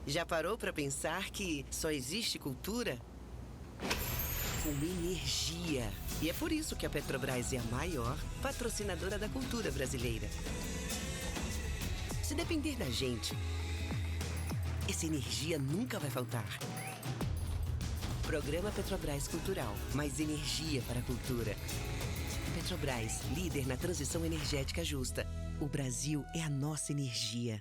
Já parou para pensar que só existe cultura com energia? E é por isso que a Petrobras é a maior patrocinadora da cultura brasileira. Se depender da gente, essa energia nunca vai faltar. Programa Petrobras Cultural. Mais energia para a cultura. Petrobras, líder na transição energética justa. O Brasil é a nossa energia.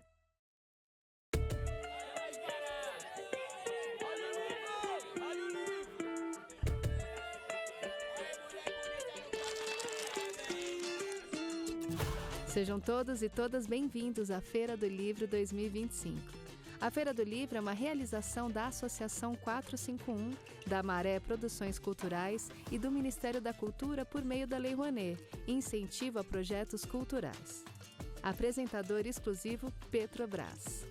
Sejam todos e todas bem-vindos à Feira do Livro 2025. A Feira do Livro é uma realização da Associação 451, da Maré Produções Culturais e do Ministério da Cultura por meio da Lei Rouanet, incentivo a projetos culturais. Apresentador exclusivo Petrobras.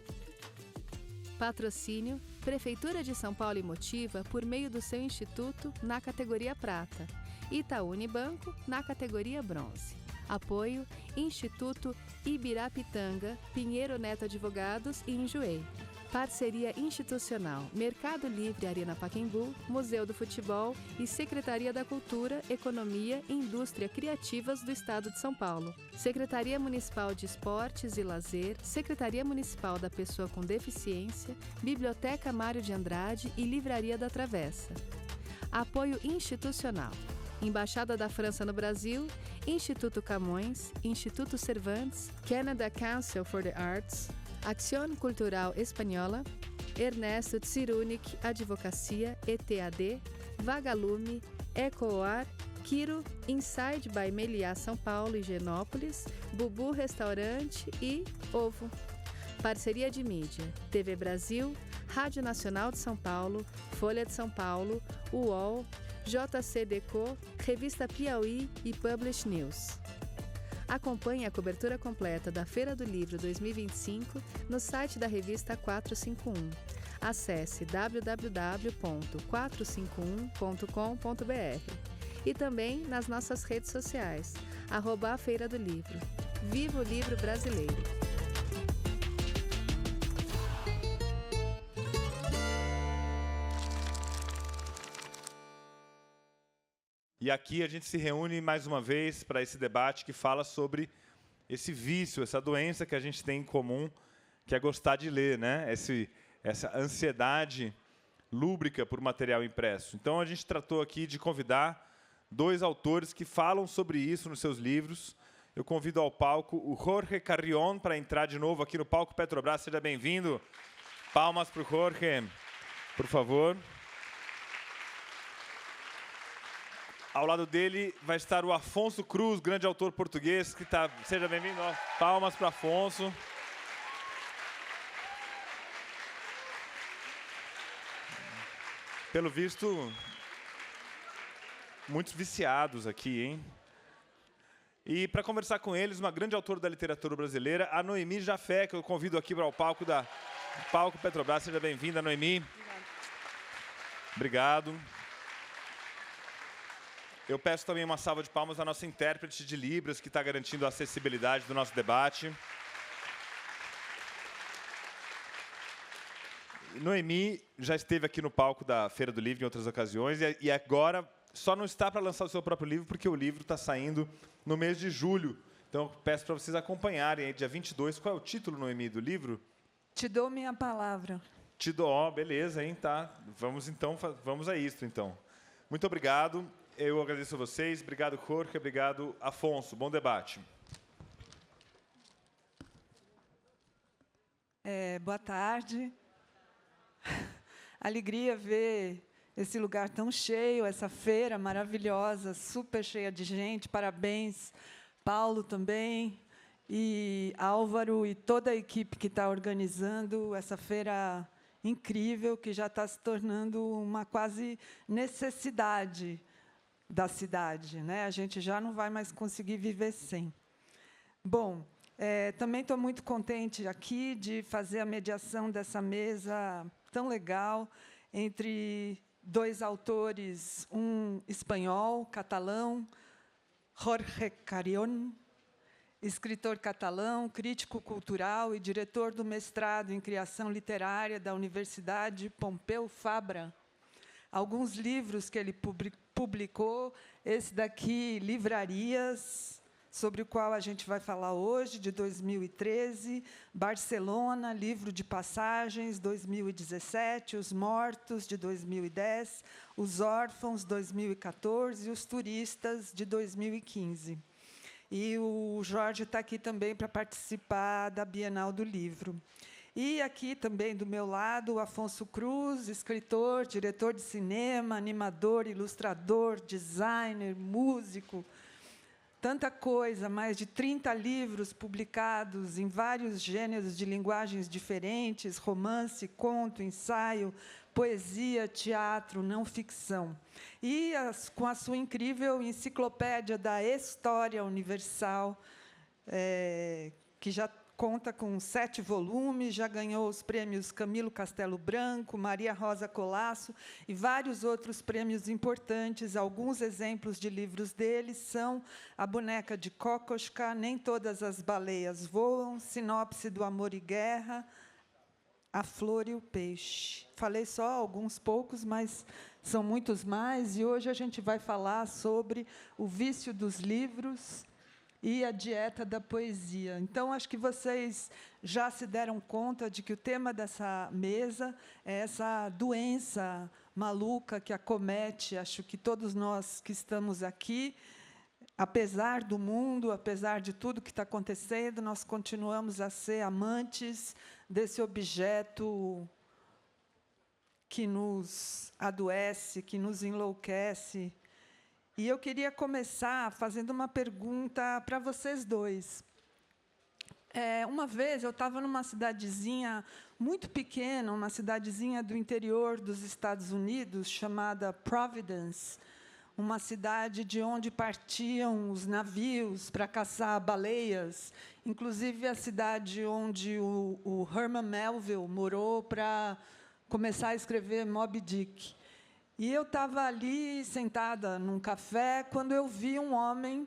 Patrocínio Prefeitura de São Paulo e Motiva por meio do seu instituto na categoria Prata, Itaú Unibanco na categoria Bronze. Apoio Instituto Ibirapitanga, Pinheiro Neto Advogados e Enjoei. Parceria institucional Mercado Livre Arena Pacaembu, Museu do Futebol e Secretaria da Cultura, Economia e Indústria Criativas do Estado de São Paulo. Secretaria Municipal de Esportes e Lazer, Secretaria Municipal da Pessoa com Deficiência, Biblioteca Mário de Andrade e Livraria da Travessa. Apoio institucional Embaixada da França no Brasil, Instituto Camões, Instituto Cervantes, Canada Council for the Arts, Acción Cultural Espanhola, Ernesto Tsirunik Advocacia, ETAD, Vagalume, Ecoar, Quiro, Inside by Meliá São Paulo e Genópolis, Bubu Restaurante e Ovo. Parceria de mídia, TV Brasil, Rádio Nacional de São Paulo, Folha de São Paulo, UOL, JCDecaux, Revista Piauí e Publish News. Acompanhe a cobertura completa da Feira do Livro 2025 no site da revista 451. Acesse www.451.com.br e também nas nossas redes sociais, @a Feira do Livro. Viva o livro brasileiro! E aqui a gente se reúne mais uma vez para esse debate que fala sobre esse vício, essa doença que a gente tem em comum, que é gostar de ler, né? Essa ansiedade lúbrica por material impresso. Então, a gente tratou aqui de convidar dois autores que falam sobre isso nos seus livros. Eu convido ao palco o Jorge Carrión para entrar de novo aqui no palco Petrobras. Seja bem-vindo. Palmas para o Jorge, por favor. Ao lado dele vai estar o Afonso Cruz, grande autor português, que está... Seja bem-vindo. Palmas para Afonso. Pelo visto, muitos viciados aqui, hein? E para conversar com eles, uma grande autora da literatura brasileira, a Noemi Jafé, que eu convido aqui para o palco palco Petrobras. Seja bem-vinda, Noemi. Obrigado. Eu peço também uma salva de palmas à nossa intérprete de Libras, que está garantindo a acessibilidade do nosso debate. Noemi já esteve aqui no palco da Feira do Livro em outras ocasiões e agora só não está para lançar o seu próprio livro porque o livro está saindo no mês de julho. Então, peço para vocês acompanharem aí, dia 22. Qual é o título, Noemi, do livro? Te dou minha palavra. Te dou, beleza, hein? Tá. Vamos a isso, então. Muito obrigado. Eu agradeço a vocês. Obrigado, Jorge. Obrigado, Afonso. Bom debate. Boa tarde. Alegria ver esse lugar tão cheio, essa feira maravilhosa, super cheia de gente. Parabéns, Paulo também, e Álvaro e toda a equipe que está organizando essa feira incrível, que já está se tornando uma quase necessidade da cidade, né? A gente já não vai mais conseguir viver sem. Bom, também estou muito contente aqui de fazer a mediação dessa mesa tão legal entre dois autores, um espanhol, catalão, Jorge Carrión, escritor catalão, crítico cultural e diretor do mestrado em criação literária da Universidade Pompeu Fabra. Alguns livros que ele publicou, esse daqui, Livrarias, sobre o qual a gente vai falar hoje, de 2013, Barcelona, Livro de Passagens, 2017, Os Mortos, de 2010, Os Órfãos, 2014, e Os Turistas, de 2015. E o Jorge está aqui também para participar da Bienal do Livro. E aqui também, do meu lado, o Afonso Cruz, escritor, diretor de cinema, animador, ilustrador, designer, músico, tanta coisa, mais de 30 livros publicados em vários gêneros de linguagens diferentes, romance, conto, ensaio, poesia, teatro, não ficção. E com a sua incrível enciclopédia da História Universal, que já conta com 7 volumes, já ganhou os prêmios Camilo Castelo Branco, Maria Rosa Colasso e vários outros prêmios importantes. Alguns exemplos de livros dele são A Boneca de Kokoschka, Nem Todas as Baleias Voam, Sinopse do Amor e Guerra, A Flor e o Peixe. Falei só alguns poucos, mas são muitos mais, e hoje a gente vai falar sobre o vício dos livros e a dieta da poesia. Então, acho que vocês já se deram conta de que o tema dessa mesa é essa doença maluca que acomete, acho que todos nós que estamos aqui, apesar do mundo, apesar de tudo que está acontecendo, nós continuamos a ser amantes desse objeto que nos adoece, que nos enlouquece. E eu queria começar fazendo uma pergunta para vocês dois. Uma vez eu estava numa cidadezinha muito pequena, uma cidadezinha do interior dos Estados Unidos, chamada Providence, uma cidade de onde partiam os navios para caçar baleias, inclusive a cidade onde o Herman Melville morou para começar a escrever Moby Dick. E eu estava ali, sentada num café, quando eu vi um homem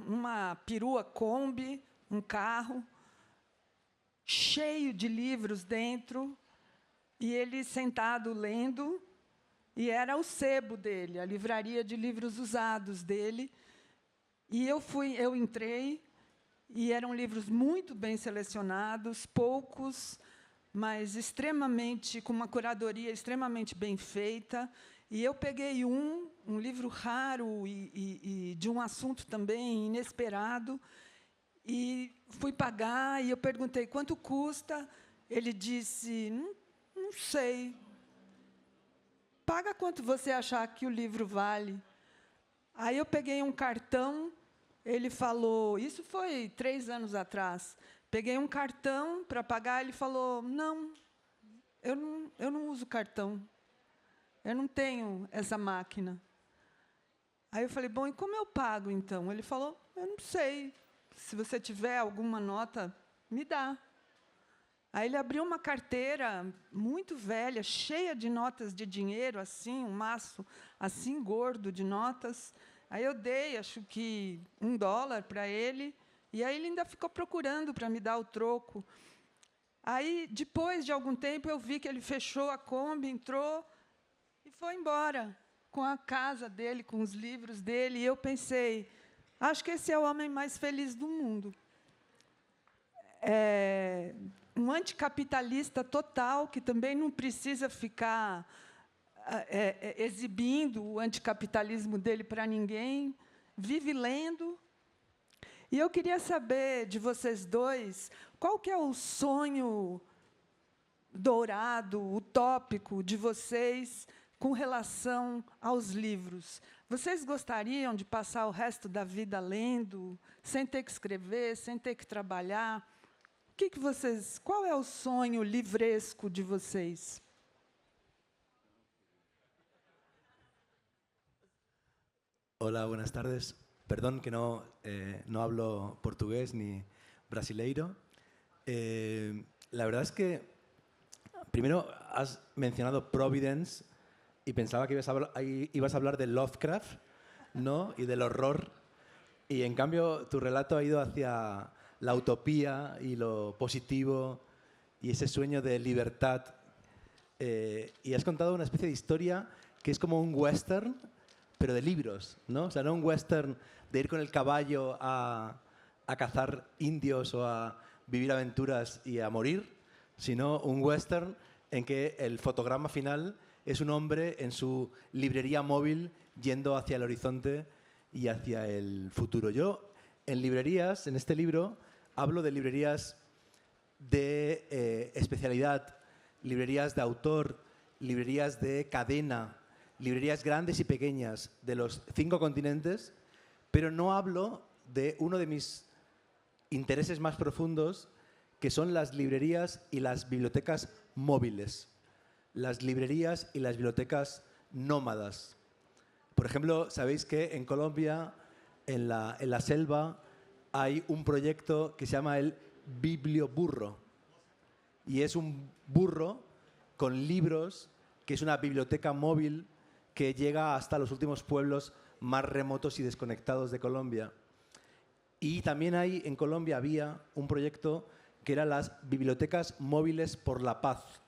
numa perua Kombi, um carro, cheio de livros dentro, e ele sentado lendo, e era o sebo dele, a livraria de livros usados dele. E eu entrei, e eram livros muito bem selecionados, poucos, mas com uma curadoria extremamente bem feita. E eu peguei um livro raro e de um assunto também inesperado, e fui pagar, e eu perguntei, quanto custa? Ele disse, não sei. Paga quanto você achar que o livro vale. Aí eu peguei um cartão. Ele falou, isso foi 3 anos atrás, peguei um cartão para pagar, ele falou, não, eu não uso cartão, eu não tenho essa máquina. Aí eu falei, bom, e como eu pago, então? Ele falou, eu não sei, se você tiver alguma nota, me dá. Aí ele abriu uma carteira muito velha, cheia de notas de dinheiro, assim, um maço assim gordo de notas. Aí eu dei, acho que $1 para ele, e aí ele ainda ficou procurando para me dar o troco. Aí, depois de algum tempo, eu vi que ele fechou a Kombi, entrou e foi embora, com a casa dele, com os livros dele. E eu pensei, acho que esse é o homem mais feliz do mundo. Um anticapitalista total, que também não precisa ficar exibindo o anticapitalismo dele para ninguém, vive lendo. E eu queria saber de vocês dois, qual que é o sonho dourado, utópico de vocês com relação aos livros? Vocês gostariam de passar o resto da vida lendo, sem ter que escrever, sem ter que trabalhar? Qual é o sonho livresco de vocês? Hola, buenas tardes. Perdón que no hablo portugués ni brasileiro. La verdad es que, primero, has mencionado Providence y pensaba que ibas a hablar de Lovecraft, ¿no? Y del horror. Y en cambio tu relato ha ido hacia la utopía y lo positivo y ese sueño de libertad. Y has contado una especie de historia que es como un western, pero de libros, ¿no? O sea, no un western de ir con el caballo a cazar indios o a vivir aventuras y a morir, sino un western en que el fotograma final es un hombre en su librería móvil yendo hacia el horizonte y hacia el futuro. Yo, en librerías, en este libro, hablo de librerías de especialidad, librerías de autor, librerías de cadena, librerías grandes y pequeñas de los 5 continentes, pero no hablo de uno de mis intereses más profundos, que son las librerías y las bibliotecas móviles, las librerías y las bibliotecas nómadas. Por ejemplo, sabéis que en Colombia, en la selva, hay un proyecto que se llama el Biblioburro. Y es un burro con libros, que es una biblioteca móvil que llega hasta los últimos pueblos más remotos y desconectados de Colombia. Y también en Colombia había un proyecto que eran las bibliotecas móviles por la paz,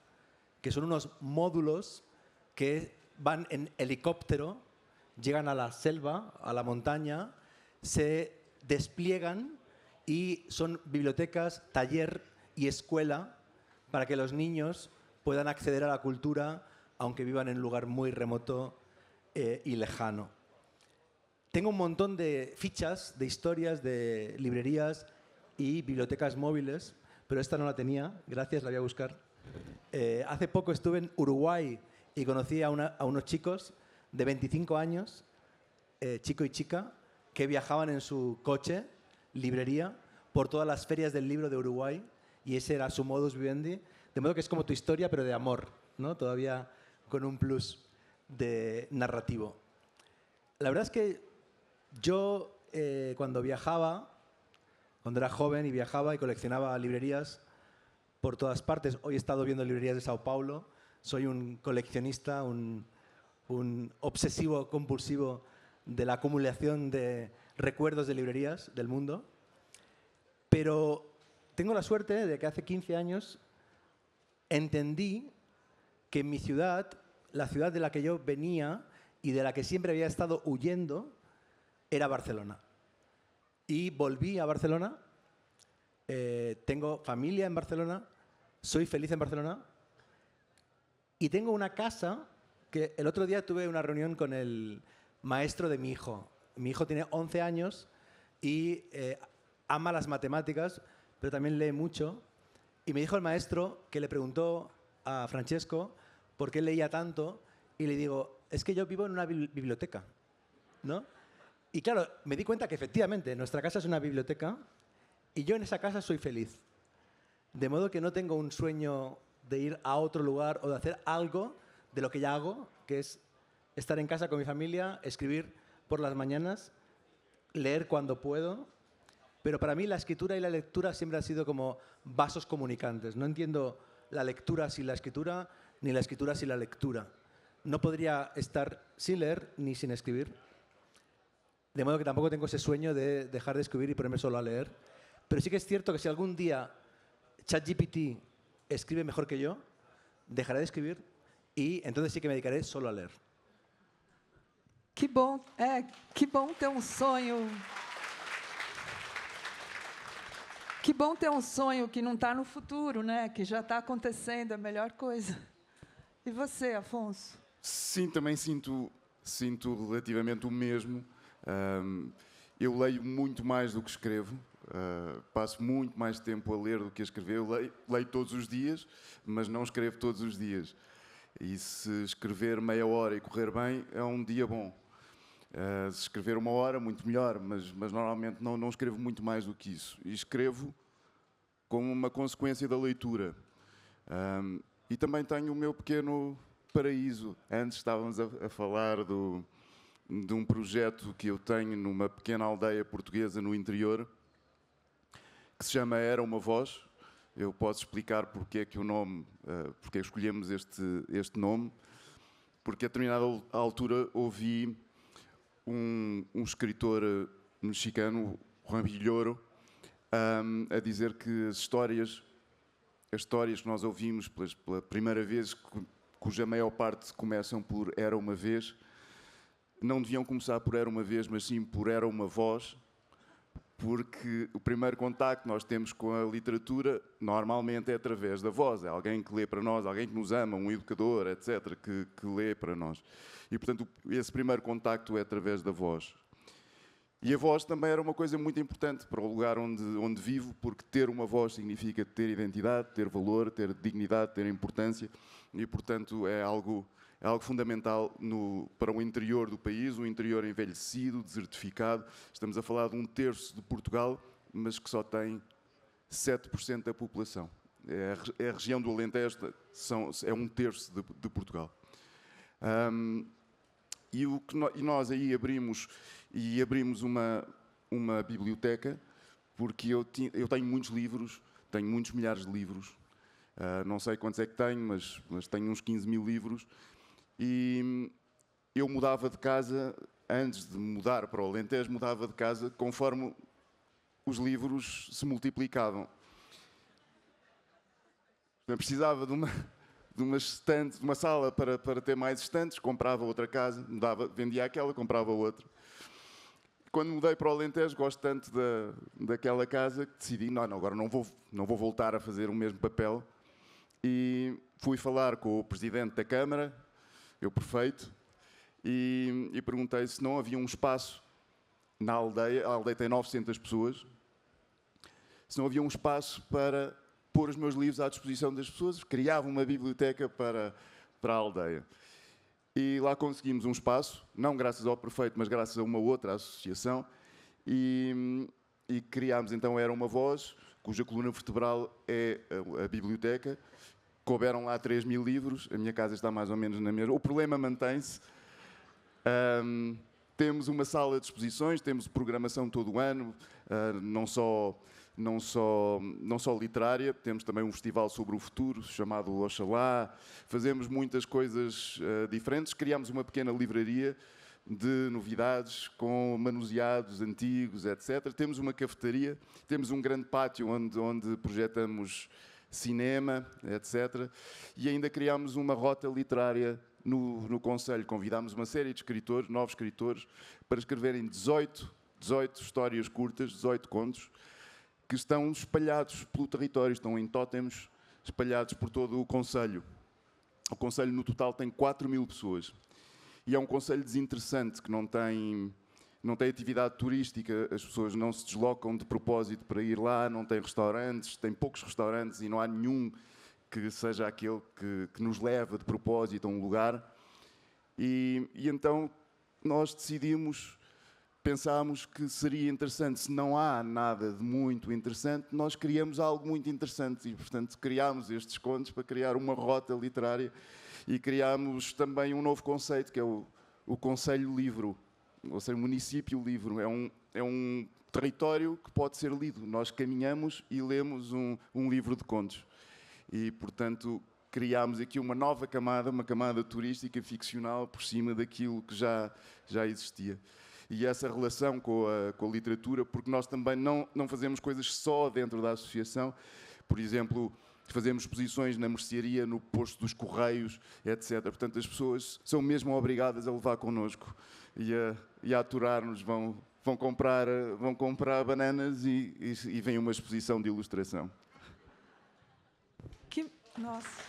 que son unos módulos que van en helicóptero, llegan a la selva, a la montaña, se despliegan y son bibliotecas, taller y escuela para que los niños puedan acceder a la cultura, aunque vivan en un lugar muy remoto y lejano. Tengo un montón de fichas, de historias, de librerías y bibliotecas móviles, pero esta no la tenía, gracias, la voy a buscar. Hace poco estuve en Uruguay y conocí a unos chicos de 25 años, chico y chica, que viajaban en su coche, librería, por todas las ferias del libro de Uruguay, y ese era su modus vivendi, de modo que es como tu historia, pero de amor, ¿no? Todavía con un plus de narrativo. La verdad es que yo, cuando era joven y viajaba y coleccionaba librerías por todas partes, hoy he estado viendo librerías de Sao Paulo, soy un coleccionista, un obsesivo compulsivo de la acumulación de recuerdos de librerías del mundo, pero tengo la suerte de que hace 15 años entendí que en mi ciudad, la ciudad de la que yo venía y de la que siempre había estado huyendo, era Barcelona. Y volví a Barcelona, tengo familia en Barcelona, soy feliz en Barcelona y tengo una casa que el otro día tuve una reunión con el maestro de mi hijo. Mi hijo tiene 11 años y ama las matemáticas, pero también lee mucho. Y me dijo el maestro que le preguntó a Francesco por qué leía tanto y le digo, es que yo vivo en una biblioteca, ¿no? Y claro, me di cuenta que efectivamente nuestra casa es una biblioteca y yo en esa casa soy feliz. De modo que no tengo un sueño de ir a otro lugar o de hacer algo de lo que ya hago, que es estar en casa con mi familia, escribir por las mañanas, leer cuando puedo. Pero para mí la escritura y la lectura siempre han sido como vasos comunicantes. No entiendo la lectura sin la escritura, ni la escritura sin la lectura. No podría estar sin leer ni sin escribir. De modo que tampoco tengo ese sueño de dejar de escribir y ponerme solo a leer. Pero sí que es cierto que si algún día ChatGPT escribe mejor que yo, dejaré de escribir y entonces sí que me dedicaré solo a leer. Que bom ter sonho. Que bom ter sonho que não está no futuro, né? Que já está acontecendo, é a melhor coisa. E você, Afonso? Sim, também sinto relativamente o mesmo. Eu leio muito mais do que escrevo. Passo muito mais tempo a ler do que a escrever. Eu leio todos os dias, mas não escrevo todos os dias. E se escrever meia hora e correr bem, é um dia bom. Se escrever uma hora, muito melhor, mas normalmente não escrevo muito mais do que isso. E escrevo como uma consequência da leitura. E também tenho o meu pequeno paraíso. Antes estávamos a falar de um projeto que eu tenho numa pequena aldeia portuguesa no interior, que se chama Era uma Voz. Eu posso explicar porque é que o nome, porque escolhemos este nome. porque a determinada altura ouvi um escritor mexicano, Juan Villoro, a dizer que as histórias que nós ouvimos pela primeira vez, cuja maior parte começam por Era uma Vez, não deviam começar por Era uma Vez, mas sim por Era uma Voz, porque o primeiro contacto que nós temos com a literatura normalmente é através da voz. É alguém que lê para nós, alguém que nos ama, um educador, etc., que lê para nós. E, portanto, esse primeiro contacto é através da voz. E a voz também era uma coisa muito importante para o lugar onde vivo, porque ter uma voz significa ter identidade, ter valor, ter dignidade, ter importância, e, portanto, é algo fundamental para o interior do país, um interior envelhecido, desertificado. Estamos a falar de 1/3 de Portugal, mas que só tem 7% da população. É a região do Alentejo, é 1/3 de Portugal. E nós aí abrimos uma biblioteca, porque eu tenho muitos livros, tenho muitos milhares de livros, não sei quantos é que tenho, mas tenho uns 15 mil livros, e eu mudava de casa, antes de mudar para o Alentejo, mudava de casa conforme os livros se multiplicavam. Eu precisava de uma sala para ter mais estantes, comprava outra casa, vendia aquela, comprava outra. Quando mudei para o Alentejo, gosto tanto daquela casa que decidi, agora não vou voltar a fazer o mesmo papel. E fui falar com o presidente da Câmara, eu prefeito, e perguntei se não havia um espaço na aldeia. A aldeia tem 900 pessoas. Se não havia um espaço para pôr os meus livros à disposição das pessoas. Criava uma biblioteca para a aldeia. E lá conseguimos um espaço, não graças ao prefeito, mas graças a uma outra associação, e criámos então Era uma Voz, cuja coluna vertebral é a biblioteca. Couberam lá 3.000 livros, a minha casa está mais ou menos na mesma. O problema mantém-se. Temos uma sala de exposições, temos programação todo o ano, não só literária, temos também um festival sobre o futuro, chamado Oxalá. Fazemos muitas coisas diferentes. Criámos uma pequena livraria de novidades, com manuseados antigos, etc. Temos uma cafetaria, temos um grande pátio onde projetamos cinema, etc. E ainda criámos uma rota literária no Conselho. Convidámos uma série de escritores, novos escritores, para escreverem 18 histórias curtas, 18 contos, que estão espalhados pelo território, estão em tótems espalhados por todo o Conselho. O Conselho, no total, tem 4.000 pessoas. E é um concelho desinteressante, que não tem atividade turística, as pessoas não se deslocam de propósito para ir lá, não tem restaurantes, tem poucos restaurantes e não há nenhum que seja aquele que nos leva de propósito a um lugar. E então nós pensámos que seria interessante, se não há nada de muito interessante, nós criamos algo muito interessante e, portanto, criámos estes contos para criar uma rota literária. E criámos também um novo conceito, que é o Conselho Livro, ou seja, o Município Livro. É um território que pode ser lido. Nós caminhamos e lemos um livro de contos. E, portanto, criámos aqui uma nova camada, uma camada turística ficcional por cima daquilo que já existia. E essa relação com a literatura, porque nós também não fazemos coisas só dentro da associação. Por exemplo, fazemos exposições na mercearia, no posto dos Correios, etc. Portanto, as pessoas são mesmo obrigadas a levar connosco e a aturar-nos. Vão comprar bananas e vem uma exposição de ilustração. Nossa!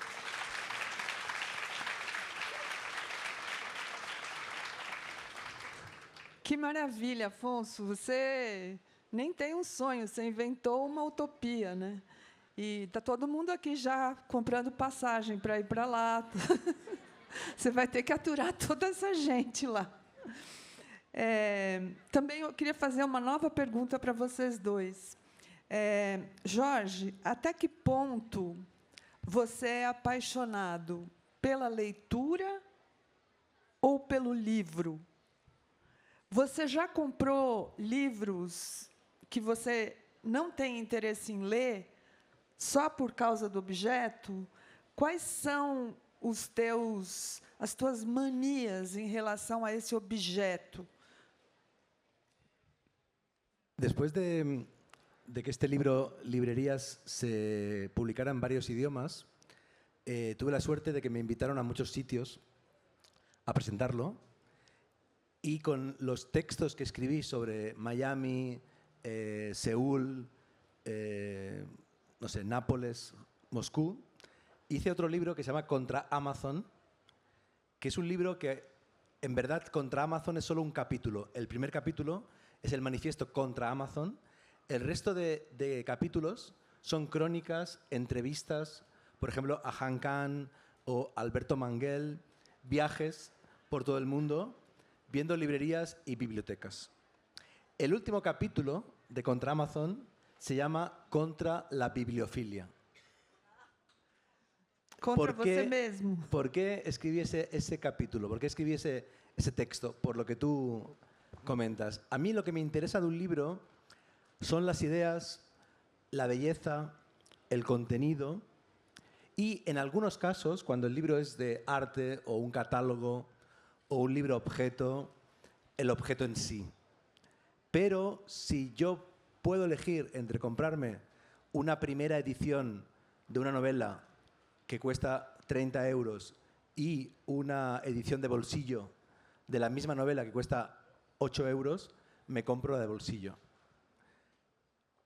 Que maravilha, Afonso! Você nem tem um sonho, você inventou uma utopia, né? E está todo mundo aqui já comprando passagem para ir para lá. Você vai ter que aturar toda essa gente lá. Também eu queria fazer uma nova pergunta para vocês dois. Jorge, até que ponto você é apaixonado pela leitura ou pelo livro? Você já comprou livros que você não tem interesse em ler só por causa do objeto? Quais são as tuas manias em relação a esse objeto? Después de que este libro, Librerías, se publicara en varios idiomas, tuve la suerte de que me invitaron a muchos sitios a presentarlo, y con los textos que escribí sobre Miami, Seúl, no sé, Nápoles, Moscú, hice otro libro que se llama Contra Amazon, que es un libro que, en verdad, Contra Amazon es solo un capítulo. El primer capítulo es el manifiesto contra Amazon. El resto de capítulos son crónicas, entrevistas, por ejemplo, a Han Kang o Alberto Manguel, viajes por todo el mundo, viendo librerías y bibliotecas. El último capítulo de Contra Amazon se llama Contra la bibliofilia. Contra você mesmo. ¿Por qué escribí ese capítulo? ¿Por qué escribí ese texto? Por lo que tú comentas. A mí lo que me interesa de un libro son las ideas, la belleza, el contenido y, en algunos casos, cuando el libro es de arte o un catálogo o un libro objeto, el objeto en sí. Pero si yo puedo elegir entre comprarme una primera edición de una novela que cuesta 30 euros y una edición de bolsillo de la misma novela que cuesta 8 euros, me compro la de bolsillo.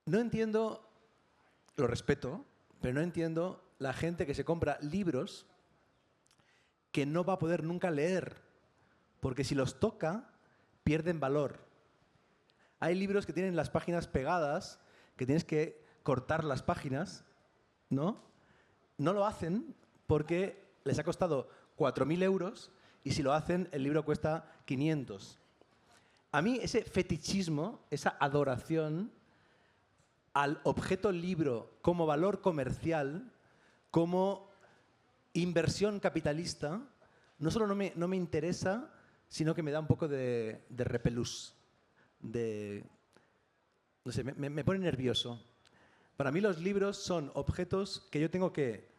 No entiendo, lo respeto, pero no entiendo la gente que se compra libros que no va a poder nunca leer, porque si los toca, pierden valor. Hay libros que tienen las páginas pegadas, que tienes que cortar las páginas, ¿no? No lo hacen porque les ha costado 4.000 euros y si lo hacen, el libro cuesta 500. A mí ese fetichismo, esa adoración al objeto libro como valor comercial, como inversión capitalista, no solo no me interesa, sino que me da un poco de repelús. No sé, me pone nervioso. Para mí los libros son objetos que yo tengo que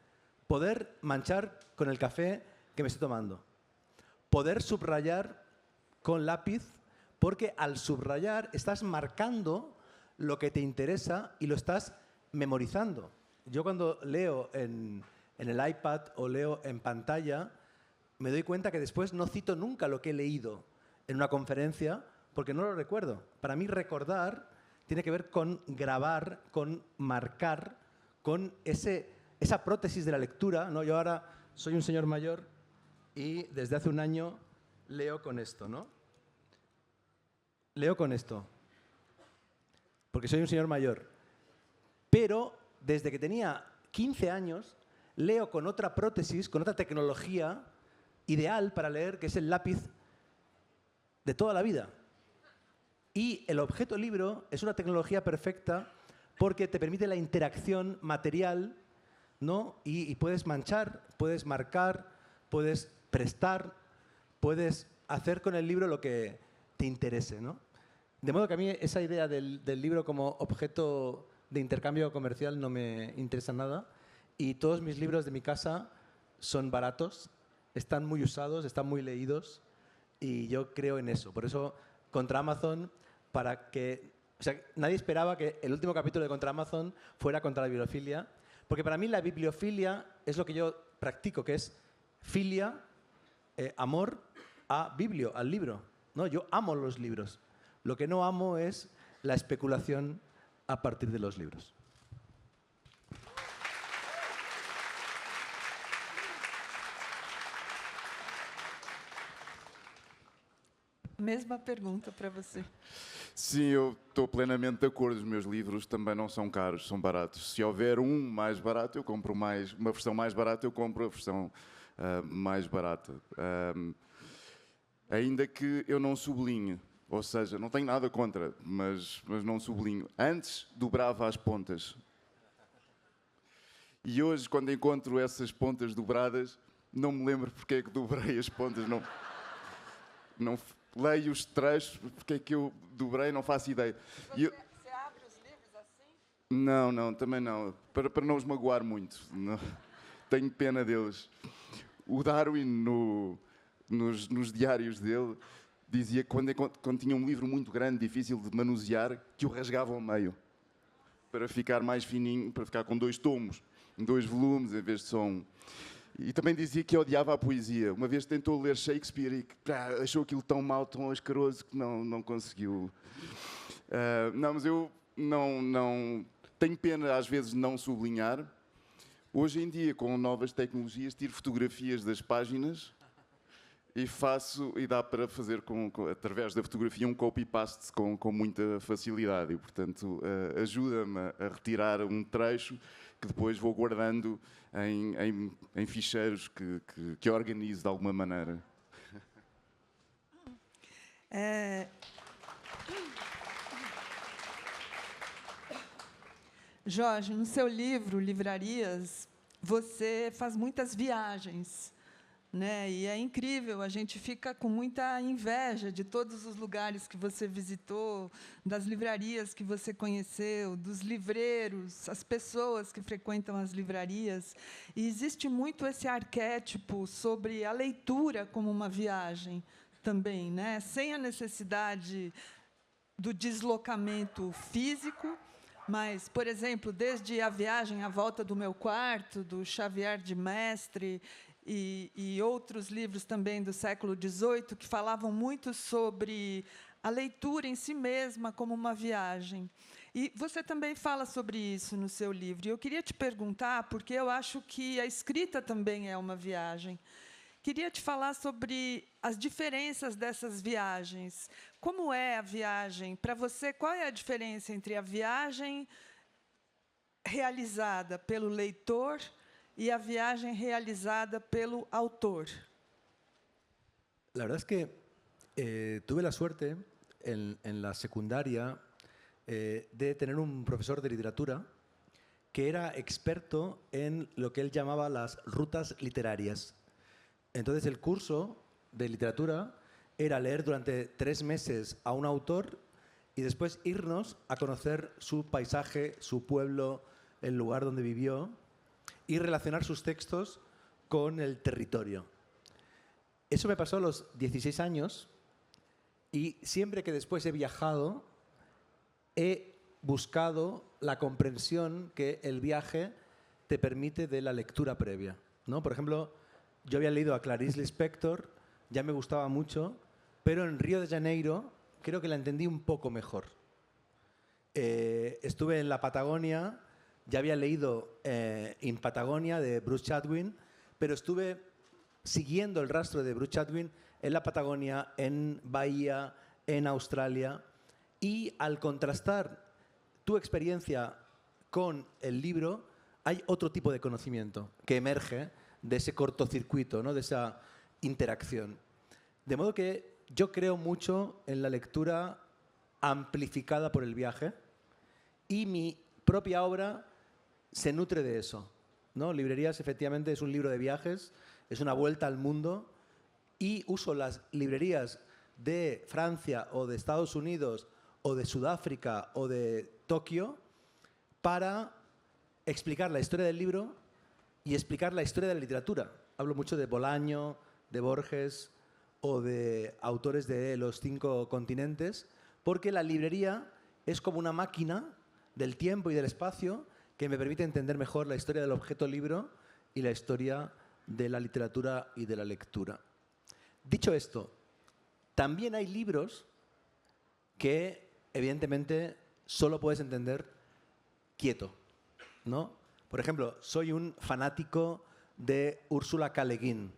poder manchar con el café que me estoy tomando, poder subrayar con lápiz, porque al subrayar estás marcando lo que te interesa y lo estás memorizando. Yo cuando leo en el iPad o leo en pantalla, me doy cuenta que después no cito nunca lo que he leído en una conferencia porque no lo recuerdo. Para mí recordar tiene que ver con grabar, con marcar, con esa prótesis de la lectura, ¿no? Yo ahora soy un señor mayor y desde hace un año leo con esto, ¿no? Leo con esto, porque soy un señor mayor. Pero desde que tenía 15 años, leo con otra prótesis, con otra tecnología ideal para leer, que es el lápiz de toda la vida. Y el objeto libro es una tecnología perfecta porque te permite la interacción material, ¿no? Y puedes manchar, puedes marcar, puedes prestar, puedes hacer con el libro lo que te interese, ¿no? De modo que a mí esa idea del libro como objeto de intercambio comercial no me interesa nada. Y todos mis libros de mi casa son baratos, están muy usados, están muy leídos y yo creo en eso. Por eso, Contra Amazon, o sea, nadie esperaba que el último capítulo de Contra Amazon fuera contra la bibliofilia, porque para mí la bibliofilia es lo que yo practico, que es filia, amor a biblio, al libro, ¿no? Yo amo los libros. Lo que no amo es la especulación a partir de los libros. Mesma pergunta para você. Sim, eu estou plenamente de acordo. Os meus livros também não são caros, são baratos. Se houver um mais barato, eu compro uma versão mais barata, eu compro a versão mais barata. Ainda que eu não sublinhe, ou seja, não tenho nada contra, mas não sublinho. Antes dobrava as pontas. E hoje, quando encontro essas pontas dobradas, não me lembro porque é que dobrei as pontas. Não leio os trechos, porque é que eu dobrei, não faço ideia. Você abre os livros assim? Não, também não. Para não os magoar muito. Não. Tenho pena deles. O Darwin, nos diários dele, dizia que quando tinha um livro muito grande, difícil de manusear, que o rasgava ao meio, para ficar mais fininho, para ficar com 2 tomos, 2 volumes, em vez de só um. E também dizia que odiava a poesia. Uma vez tentou ler Shakespeare e achou aquilo tão mau, tão asqueroso, que não conseguiu. Não, mas eu não tenho pena, às vezes, de não sublinhar. Hoje em dia, com novas tecnologias, tiro fotografias das páginas e dá para fazer, através da fotografia, um copy-paste com muita facilidade. E, portanto, ajuda-me a retirar um trecho que depois vou guardando em ficheiros que organizo de alguma maneira. Jorge, no seu livro, Livrarias, você faz muitas viagens, né? E é incrível, a gente fica com muita inveja de todos os lugares que você visitou, das livrarias que você conheceu, dos livreiros, as pessoas que frequentam as livrarias. E existe muito esse arquétipo sobre a leitura como uma viagem também, né? Sem a necessidade do deslocamento físico. Mas, por exemplo, desde A Viagem à Volta do Meu Quarto, do Xavier de Mestre, e outros livros também do século XVIII, que falavam muito sobre a leitura em si mesma como uma viagem. E você também fala sobre isso no seu livro. E eu queria te perguntar, porque eu acho que a escrita também é uma viagem. Queria te falar sobre as diferenças dessas viagens. Como é a viagem? Para você, qual é a diferença entre a viagem realizada pelo leitor y a viaje realizada pelo autor? La verdad es que tuve la suerte en la secundaria de tener un profesor de literatura que era experto en lo que él llamaba las rutas literarias. Entonces el curso de literatura era leer durante 3 meses a un autor y después irnos a conocer su paisaje, su pueblo, el lugar donde vivió y relacionar sus textos con el territorio. Eso me pasó a los 16 años y siempre que después he viajado he buscado la comprensión que el viaje te permite de la lectura previa, ¿no? Por ejemplo, yo había leído a Clarice Lispector, ya me gustaba mucho, pero en Río de Janeiro creo que la entendí un poco mejor. Estuve en la Patagonia, ya había leído In Patagonia de Bruce Chatwin, pero estuve siguiendo el rastro de Bruce Chatwin en la Patagonia, en Bahía, en Australia, y al contrastar tu experiencia con el libro, hay otro tipo de conocimiento que emerge de ese cortocircuito, ¿no? De esa interacción. De modo que yo creo mucho en la lectura amplificada por el viaje y mi propia obra se nutre de eso, ¿no? Librerías, efectivamente, es un libro de viajes, es una vuelta al mundo y uso las librerías de Francia o de Estados Unidos o de Sudáfrica o de Tokio para explicar la historia del libro y explicar la historia de la literatura. Hablo mucho de Bolaño, de Borges o de autores de los 5 continentes, porque la librería es como una máquina del tiempo y del espacio que me permite entender mejor la historia del objeto libro y la historia de la literatura y de la lectura. Dicho esto, también hay libros que, evidentemente, solo puedes entender quieto, ¿no? Por ejemplo, soy un fanático de Ursula K. Le Guin.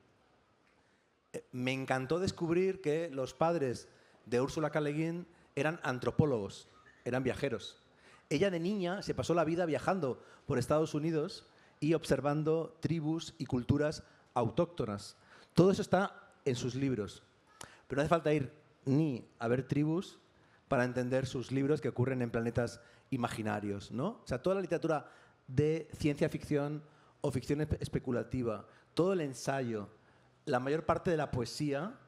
Me encantó descubrir que los padres de Ursula K. Le Guin eran antropólogos, eran viajeros. Ella de niña se pasó la vida viajando por Estados Unidos y observando tribus y culturas autóctonas. Todo eso está en sus libros. Pero no hace falta ir ni a ver tribus para entender sus libros que ocurren en planetas imaginarios, ¿no? O sea, toda la literatura de ciencia ficción o ficción especulativa, todo el ensayo, la mayor parte de la poesía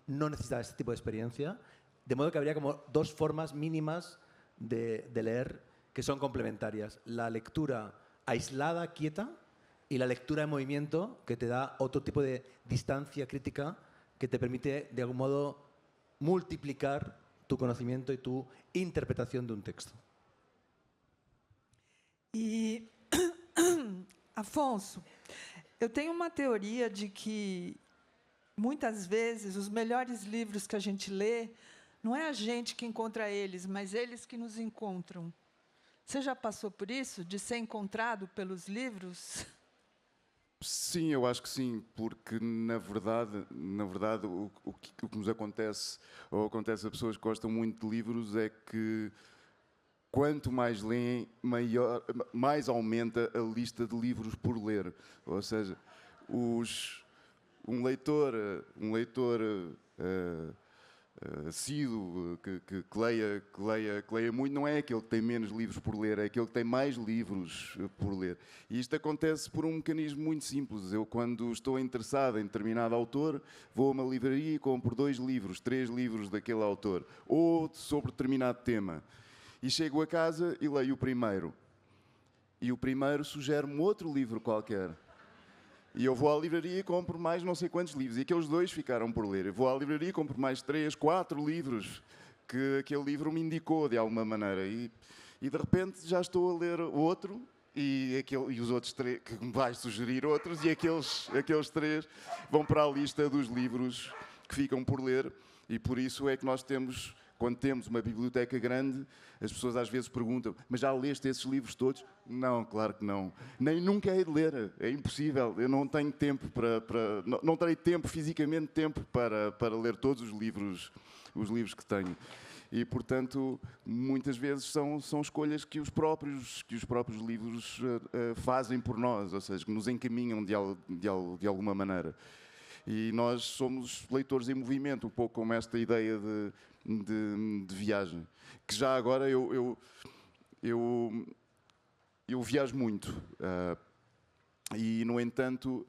no necesita este tipo de experiencia, de modo que habría como 2 formas mínimas de leer que son complementarias. La lectura aislada, quieta, y la lectura en movimiento, que te da otro tipo de distancia crítica que te permite, de algún modo, multiplicar tu conocimiento y tu interpretación de un texto. E, Afonso, eu tenho uma teoria de que, muitas vezes, os melhores livros que a gente lê, não é a gente que encontra eles, mas eles que nos encontram. Você já passou por isso, de ser encontrado pelos livros? Sim, eu acho que sim, porque na verdade o que nos acontece, ou acontece a pessoas que gostam muito de livros, é que quanto mais leem, mais aumenta a lista de livros por ler. Ou seja, um leitor assíduo, que leia muito, não é aquele que tem menos livros por ler, é aquele que tem mais livros por ler. E isto acontece por um mecanismo muito simples. Eu, quando estou interessado em determinado autor, vou a uma livraria e compro 2 livros, 3 livros daquele autor, ou sobre determinado tema. E chego a casa e leio o primeiro. E o primeiro sugere-me outro livro qualquer. E eu vou à livraria e compro mais não sei quantos livros. E aqueles 2 ficaram por ler. Eu vou à livraria e compro mais 3, 4 livros que aquele livro me indicou de alguma maneira. E de repente já estou a ler outro e os outros 3, que me vais sugerir outros, e aqueles 3 vão para a lista dos livros que ficam por ler. E por isso é que nós temos... Quando temos uma biblioteca grande, as pessoas às vezes perguntam: mas já leste esses livros todos? Não, claro que não. Nem nunca hei de ler. É impossível. Eu não tenho tempo não terei tempo, fisicamente tempo, para ler todos os livros que tenho. E, portanto, muitas vezes são escolhas que os próprios livros fazem por nós, ou seja, que nos encaminham de alguma maneira. E nós somos leitores em movimento, um pouco como esta ideia de viagem. Que já agora eu viajo muito. E, no entanto,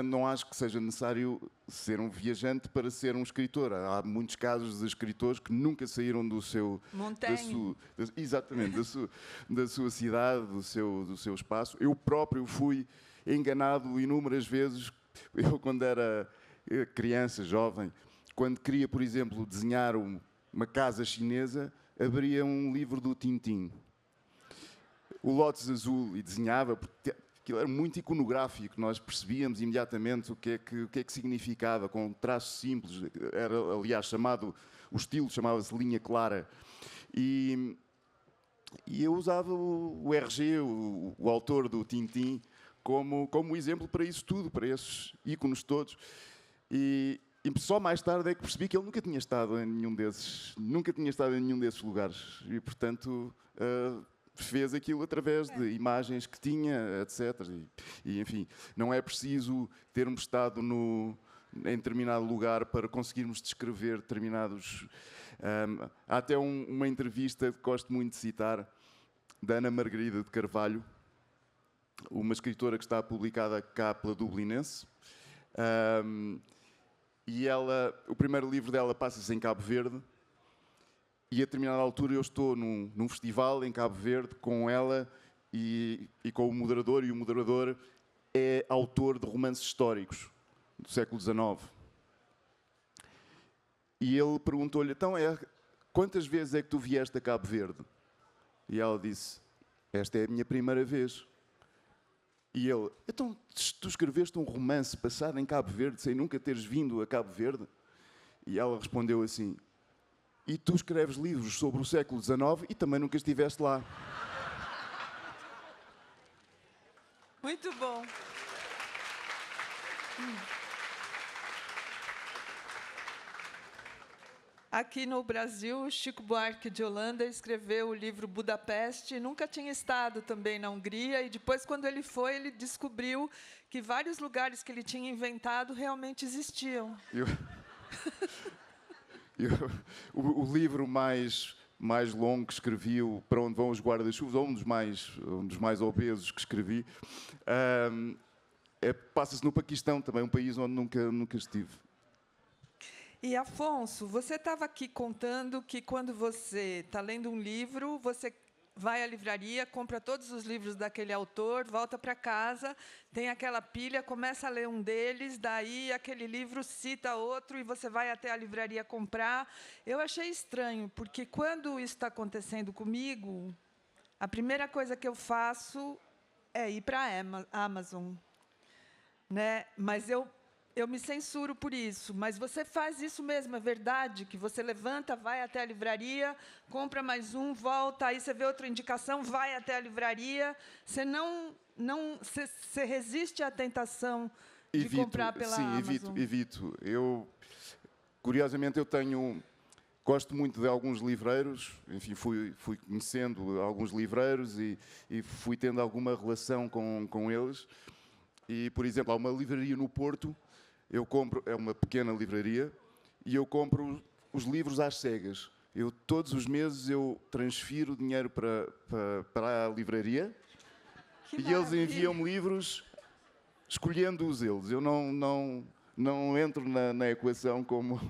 não acho que seja necessário ser um viajante para ser um escritor. Há muitos casos de escritores que nunca saíram do seu... da sua cidade, do seu espaço. Eu próprio fui enganado inúmeras vezes. Eu, quando era criança, jovem, quando queria, por exemplo, desenhar uma casa chinesa, abria um livro do Tintin, o Lotus Azul, e desenhava, porque aquilo era muito iconográfico, nós percebíamos imediatamente o que é que significava, com traços simples. Era, aliás, o estilo chamava-se linha clara. E eu usava o Hergé, o autor do Tintin, como exemplo para isso tudo, para esses ícones todos. E só mais tarde é que percebi que ele nunca tinha estado em nenhum desses lugares. E, portanto, fez aquilo através de imagens que tinha, etc. E, enfim, não é preciso termos estado em determinado lugar para conseguirmos descrever determinados... há até uma entrevista que gosto muito de citar, da Ana Margarida de Carvalho, uma escritora que está publicada cá pela Dublinense. E o primeiro livro dela passa-se em Cabo Verde, e a determinada altura eu estou num festival em Cabo Verde com ela e com o moderador, e o moderador é autor de romances históricos do século XIX. E ele perguntou-lhe: então, quantas vezes é que tu vieste a Cabo Verde? E ela disse: esta é a minha primeira vez. E ele: então, tu escreveste um romance passado em Cabo Verde sem nunca teres vindo a Cabo Verde? E ela respondeu assim: e tu escreves livros sobre o século XIX e também nunca estiveste lá. Muito bom. Aqui no Brasil, Chico Buarque de Holanda escreveu o livro Budapeste, nunca tinha estado também na Hungria, e depois, quando ele foi, ele descobriu que vários lugares que ele tinha inventado realmente existiam. O livro mais longo que escrevi, o Para Onde Vão os Guarda-Chuvas, ou um dos mais obesos que escrevi, passa-se no Paquistão, também um país onde nunca estive. E, Afonso, você estava aqui contando que quando você está lendo um livro, você vai à livraria, compra todos os livros daquele autor, volta para casa, tem aquela pilha, começa a ler um deles, daí aquele livro cita outro e você vai até a livraria comprar. Eu achei estranho, porque quando isso está acontecendo comigo, a primeira coisa que eu faço é ir para a Amazon, né? Mas eu me censuro por isso, mas você faz isso mesmo, é verdade, que você levanta, vai até a livraria, compra mais um, volta, aí você vê outra indicação, vai até a livraria, você você resiste à tentação de comprar pela Amazon. Evito. Curiosamente, gosto muito de alguns livreiros, enfim, fui conhecendo alguns livreiros e fui tendo alguma relação com eles. E, por exemplo, há uma livraria no Porto. É uma pequena livraria, e eu compro os livros às cegas. Todos os meses eu transfiro dinheiro para a livraria e eles enviam-me livros escolhendo-os eles. Eu não entro na equação como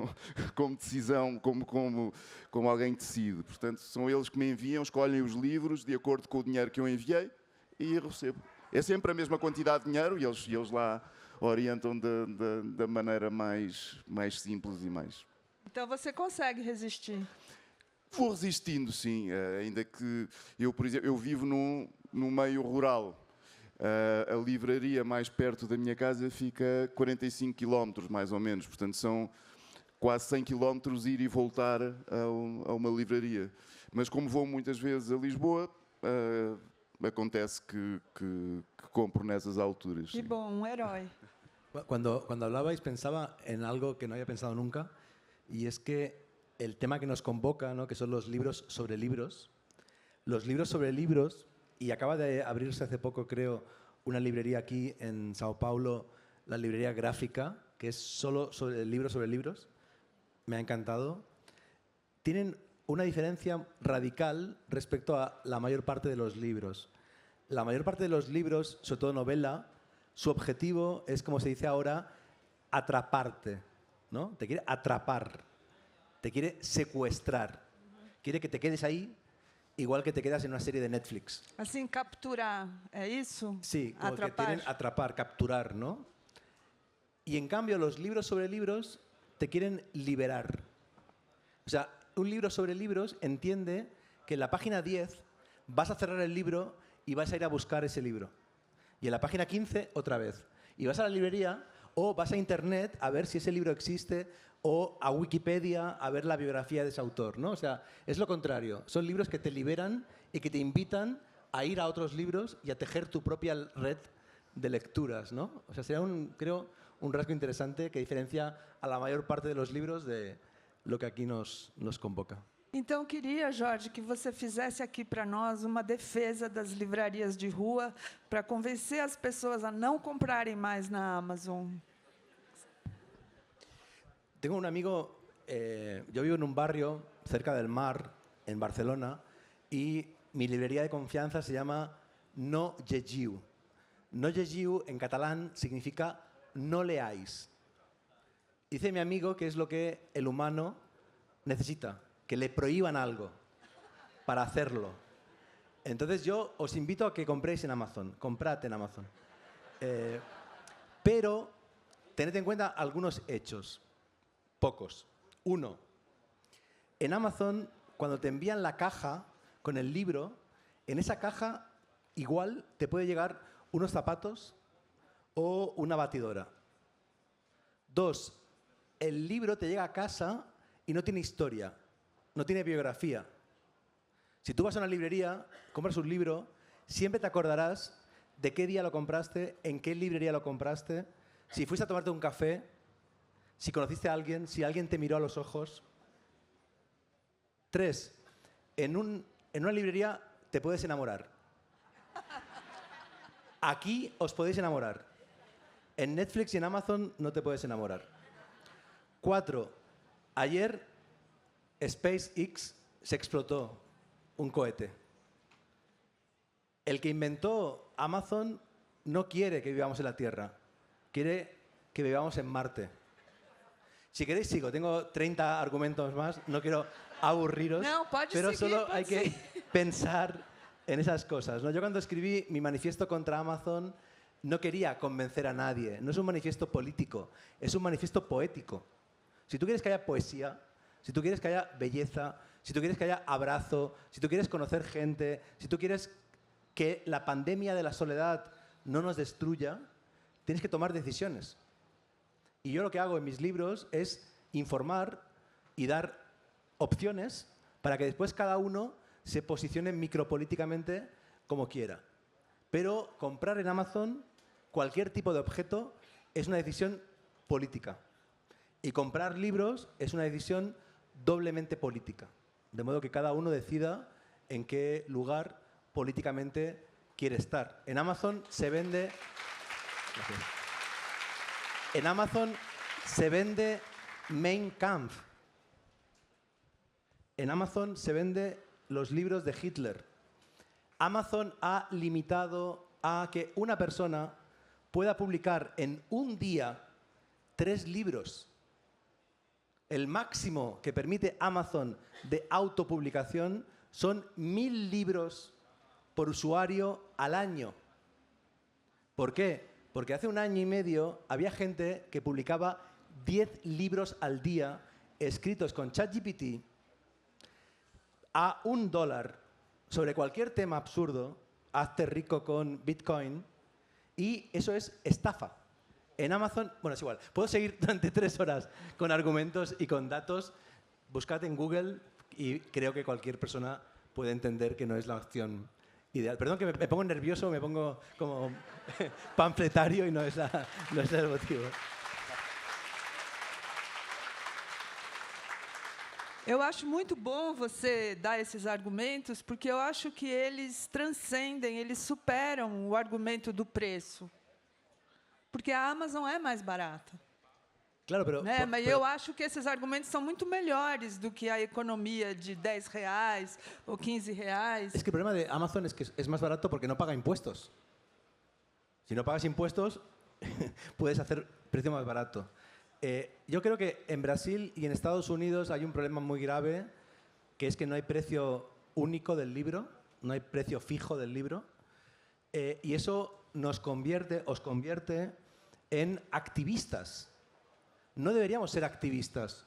decisão, como alguém decide. Portanto, são eles que me enviam, escolhem os livros de acordo com o dinheiro que eu enviei e recebo. É sempre a mesma quantidade de dinheiro e eles lá orientam da maneira mais simples e mais... Então você consegue resistir? Vou resistindo, sim. Ainda que eu, por exemplo, eu vivo num meio rural. A livraria mais perto da minha casa fica a 45 km, mais ou menos. Portanto, são quase 100 km ir e voltar a uma livraria. Mas como vou muitas vezes a Lisboa, acontece que compro nessas alturas. Que bom, um herói. Cuando hablabais pensaba en algo que no había pensado nunca, y es que el tema que nos convoca, ¿no?, que son los libros sobre libros, y acaba de abrirse hace poco, creo, una librería aquí en Sao Paulo, la librería Gráfica, que es solo sobre libros, me ha encantado. Tienen una diferencia radical respecto a la mayor parte de los libros. La mayor parte de los libros, sobre todo novela, su objetivo es, como se dice ahora, atraparte, ¿no? Te quiere atrapar, te quiere secuestrar, quiere que te quedes ahí, igual que te quedas en una serie de Netflix. Assim, capturar, ¿es eso? Sí, como atrapar. que quieren atrapar, capturar, ¿no? Y en cambio, los libros sobre libros te quieren liberar. O sea, un libro sobre libros entiende que en la página 10 vas a cerrar el libro y vas a ir a buscar ese libro. Y en la página 15, otra vez. Y vas a la librería o vas a Internet a ver si ese libro existe o a Wikipedia a ver la biografía de ese autor, ¿no? O sea, es lo contrario. Son libros que te liberan y que te invitan a ir a otros libros y a tejer tu propia red de lecturas, ¿no? O sea, sería creo, un rasgo interesante que diferencia a la mayor parte de los libros de lo que aquí nos convoca. Então, queria, Jorge, que você fizesse aqui para nós uma defesa das livrarias de rua para convencer as pessoas a não comprarem mais na Amazon. Tengo un amigo, yo vivo en un barrio cerca del mar, en Barcelona, y mi librería de confianza se llama No Llegiu. No Llegiu en catalán significa no leáis. Dice mi amigo que es lo que el humano necesita, que le prohíban algo para hacerlo. Entonces yo os invito a que compréis en Amazon, comprad en Amazon. Pero tened en cuenta algunos hechos, pocos. Uno, en Amazon, cuando te envían la caja con el libro, en esa caja igual te puede llegar unos zapatos o una batidora. Dos, el libro te llega a casa y no tiene historia, no tiene biografía. Si tú vas a una librería, compras un libro, siempre te acordarás de qué día lo compraste, en qué librería lo compraste, si fuiste a tomarte un café, si conociste a alguien, si alguien te miró a los ojos. Tres, en una librería te puedes enamorar. Aquí os podéis enamorar. En Netflix y en Amazon no te puedes enamorar. 4, ayer SpaceX se explotó un cohete. El que inventó Amazon no quiere que vivamos en la Tierra, quiere que vivamos en Marte. Si queréis sigo, tengo 30 argumentos más, no quiero aburriros, No, pode pero seguir, solo pode hay que seguir. pensar en esas cosas, ¿no? Yo cuando escribí mi manifiesto contra Amazon no quería convencer a nadie. No es un manifiesto político, es un manifiesto poético. Si tú quieres que haya poesía, si tú quieres que haya belleza, si tú quieres que haya abrazo, si tú quieres conocer gente, si tú quieres que la pandemia de la soledad no nos destruya, tienes que tomar decisiones. Y yo lo que hago en mis libros es informar y dar opciones para que después cada uno se posicione micropolíticamente como quiera. Pero comprar en Amazon cualquier tipo de objeto es una decisión política. Y comprar libros es una decisión doblemente política. De modo que cada uno decida en qué lugar políticamente quiere estar. En Amazon se vende... En Amazon se vende Mein Kampf. En Amazon se vende los libros de Hitler. Amazon ha limitado a que una persona pueda publicar en un día 3 libros. El máximo que permite Amazon de autopublicación son 1000 libros por usuario al año. ¿Por qué? Porque hace 1 año y medio había gente que publicaba 10 libros al día escritos con ChatGPT a $1 sobre cualquier tema absurdo, hazte rico con Bitcoin, y eso es estafa. En Amazon, bueno, es igual, puedo seguir durante 3 horas con argumentos y con datos. Buscad en Google y creo que cualquier persona puede entender que no es la opción ideal. Perdón que me pongo nervioso, me pongo como panfletario y no es el motivo. Eu acho muito bom você dar esses argumentos, porque eu acho que eles transcendem, eles superam o argumento do preço. Porque a Amazon é mais barata. Claro, pero, né? Mas eu acho que esses argumentos são muito melhores do que a economia de R$10 ou R$15. Es que el problema de Amazon es que es más barato porque no paga impuestos. Si no pagas impuestos, puedes hacer precio más barato. Yo creo que en Brasil y en Estados Unidos hay un problema muy grave, que es que no hay precio único del libro, no hay precio fijo del libro, y eso os convierte en activistas. No deberíamos ser activistas.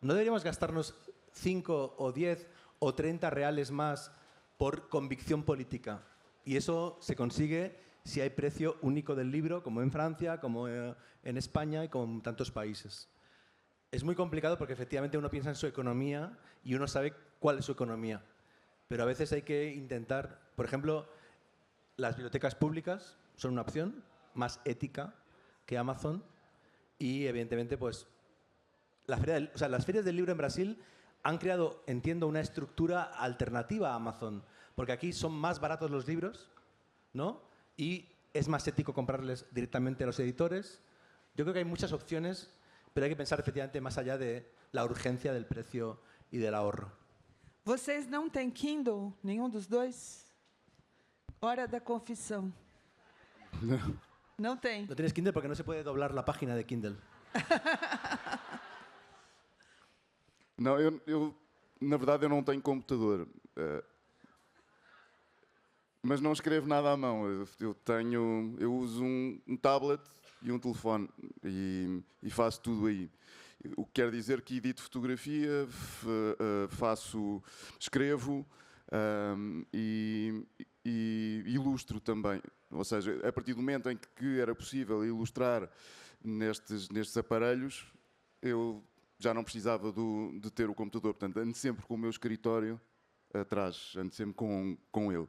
No deberíamos gastarnos 5 o 10 o 30 reales más por convicción política. Y eso se consigue si hay precio único del libro, como en Francia, como en España y como en tantos países. Es muy complicado porque efectivamente uno piensa en su economía y uno sabe cuál es su economía. Pero a veces hay que intentar, por ejemplo, las bibliotecas públicas son una opción más ética que Amazon y evidentemente pues las ferias del libro en Brasil han creado, entiendo, una estructura alternativa a Amazon, porque aquí son más baratos los libros, ¿no? Y es más ético comprarles directamente a los editores. Yo creo que hay muchas opciones, pero hay que pensar efectivamente más allá de la urgencia del precio y del ahorro. Vocês não têm Kindle, nenhum dos dois? Hora da confissão. Não. Não tem. No tienes Kindle porque no se puede doblar la página de Kindle. Não, eu na verdade eu não tenho computador. Mas não escrevo nada à mão. Eu uso um tablet e um telefone e faço tudo aí. O que quer dizer que edito fotografia, escrevo e ilustro também. Ou seja, a partir do momento em que era possível ilustrar nestes aparelhos, eu já não precisava de ter o computador. Portanto, ando sempre com o meu escritório atrás, ando sempre com ele.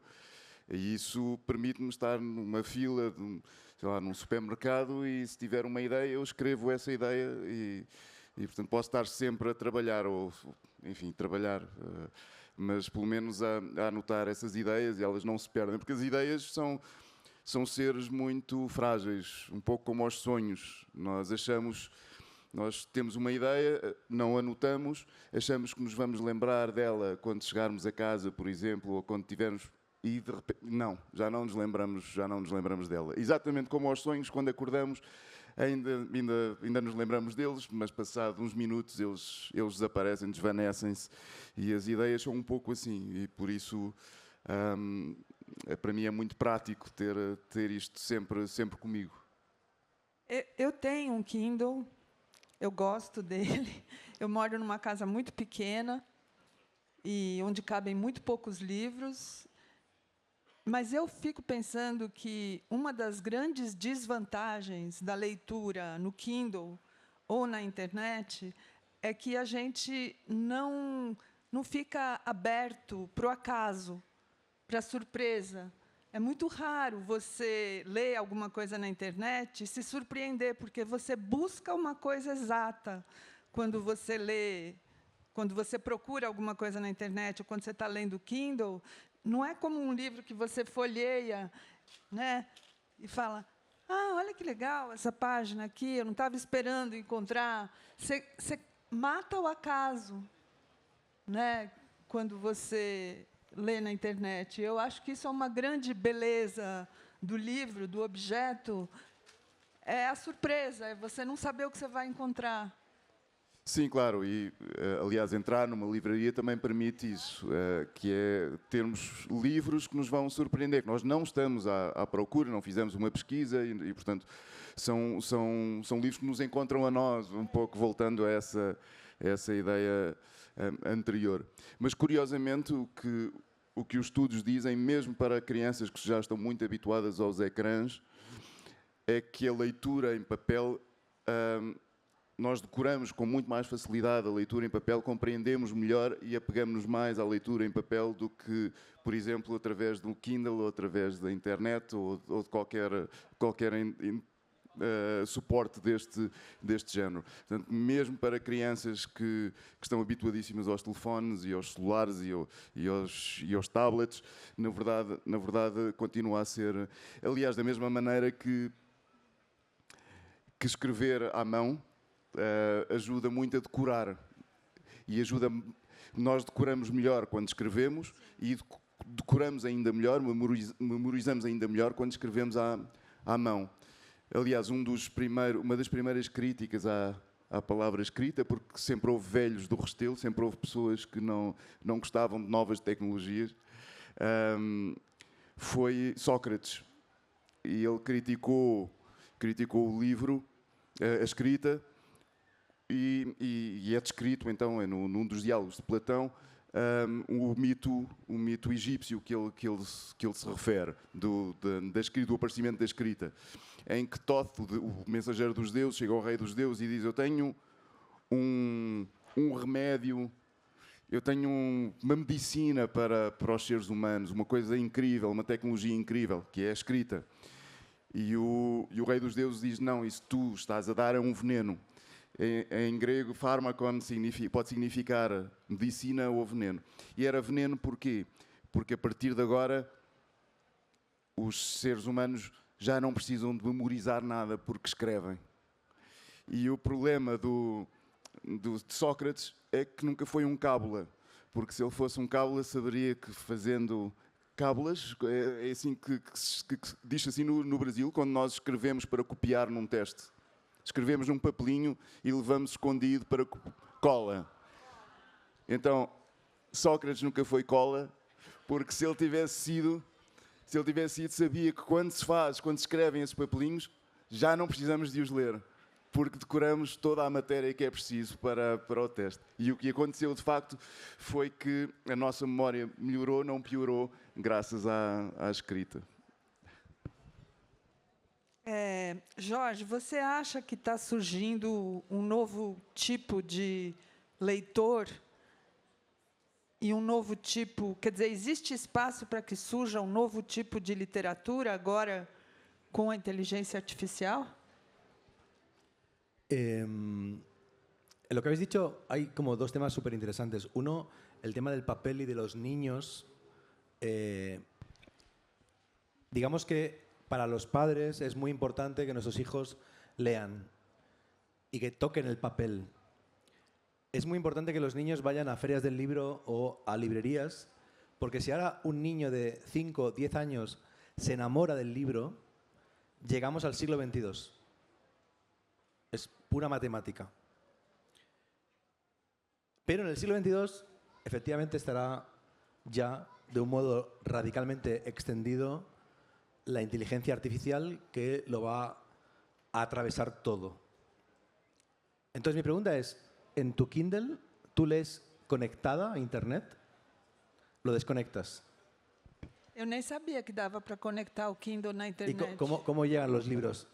E isso permite-me estar numa fila, sei lá, num supermercado e se tiver uma ideia, eu escrevo essa ideia e portanto, posso estar sempre a trabalhar, ou, enfim, trabalhar, mas pelo menos a anotar essas ideias e elas não se perdem, porque as ideias são seres muito frágeis, um pouco como os sonhos. Nós temos uma ideia, não anotamos, achamos que nos vamos lembrar dela quando chegarmos a casa, por exemplo, ou quando tivermos... E de repente, não, já não nos lembramos dela. Exatamente como aos sonhos, quando acordamos, ainda nos lembramos deles, mas passados uns minutos eles desaparecem, desvanecem-se, e as ideias são um pouco assim, e por isso para mim é muito prático ter isto sempre comigo. Eu tenho um Kindle, eu gosto dele. Eu moro numa casa muito pequena e onde cabem muito poucos livros. Mas eu fico pensando que uma das grandes desvantagens da leitura no Kindle ou na internet é que a gente não fica aberto para o acaso, para a surpresa. É muito raro você ler alguma coisa na internet e se surpreender, porque você busca uma coisa exata quando você lê, quando você procura alguma coisa na internet, ou quando você está lendo o Kindle. Não é como um livro que você folheia, né, e fala: ah, olha que legal essa página aqui, eu não estava esperando encontrar. Você mata o acaso, né, quando você lê na internet. Eu acho que isso é uma grande beleza do livro, do objeto. É a surpresa, é você não saber o que você vai encontrar. Sim, claro, e aliás entrar numa livraria também permite isso, que é termos livros que nos vão surpreender, que nós não estamos à procura, não fizemos uma pesquisa e portanto, são livros que nos encontram a nós, um pouco voltando a essa ideia anterior. Mas, curiosamente, o que os estudos dizem, mesmo para crianças que já estão muito habituadas aos ecrãs, é que a leitura em papel... nós decoramos com muito mais facilidade a leitura em papel, compreendemos melhor e apegamos-nos mais à leitura em papel do que, por exemplo, através do Kindle, ou através da internet, ou de qualquer suporte deste género. Portanto, mesmo para crianças que estão habituadíssimas aos telefones e aos celulares e aos tablets, na verdade continua a ser... Aliás, da mesma maneira que escrever à mão ajuda muito a decorar. E nós decoramos melhor quando escrevemos e decoramos ainda melhor, memorizamos ainda melhor quando escrevemos à mão. Aliás, uma das primeiras críticas à palavra escrita, porque sempre houve velhos do Restelo, sempre houve pessoas que não gostavam de novas tecnologias, foi Sócrates. E ele criticou o livro, a escrita, e é descrito, então, num dos diálogos de Platão, o mito egípcio que ele se refere, do aparecimento da escrita, em que Thoth, o mensageiro dos deuses, chega ao rei dos deuses e diz: eu tenho um remédio, eu tenho uma medicina para os seres humanos, uma coisa incrível, uma tecnologia incrível, que é a escrita. E o rei dos deuses diz: não, isso tu estás a dar é um veneno. Em grego, pharmakon pode significar medicina ou veneno. E era veneno porquê? Porque a partir de agora os seres humanos já não precisam de memorizar nada porque escrevem. E o problema de Sócrates é que nunca foi um cábula, porque se ele fosse um cábula saberia que fazendo cábulas, é assim que diz assim no Brasil, quando nós escrevemos para copiar num teste. Escrevemos num papelinho e levamos escondido para cola. Então, Sócrates nunca foi cola, porque se ele tivesse sido, sabia que quando se escrevem esses papelinhos, já não precisamos de os ler, porque decoramos toda a matéria que é preciso para o teste. E o que aconteceu, de facto, foi que a nossa memória melhorou, não piorou, graças à escrita. Jorge, você acha que está surgindo um novo tipo de leitor e um novo tipo... Quer dizer, existe espaço para que surja um novo tipo de literatura agora com a inteligência artificial? En lo que habéis dicho hay como dos temas súper interesantes. Uno, el tema del papel y de los niños. Digamos que para los padres es muy importante que nuestros hijos lean y que toquen el papel. Es muy importante que los niños vayan a ferias del libro o a librerías, porque si ahora un niño de 5 o 10 años se enamora del libro, llegamos al siglo XXII. Es pura matemática. Pero en el siglo XXII, efectivamente, estará ya de un modo radicalmente extendido la inteligencia artificial que lo va a atravesar todo. Entonces mi pregunta es, ¿en tu Kindle tú lees conectada a Internet? ¿Lo desconectas? Eu nem sabia que dava para conectar o Kindle na ¿Y internet. cómo llegan los libros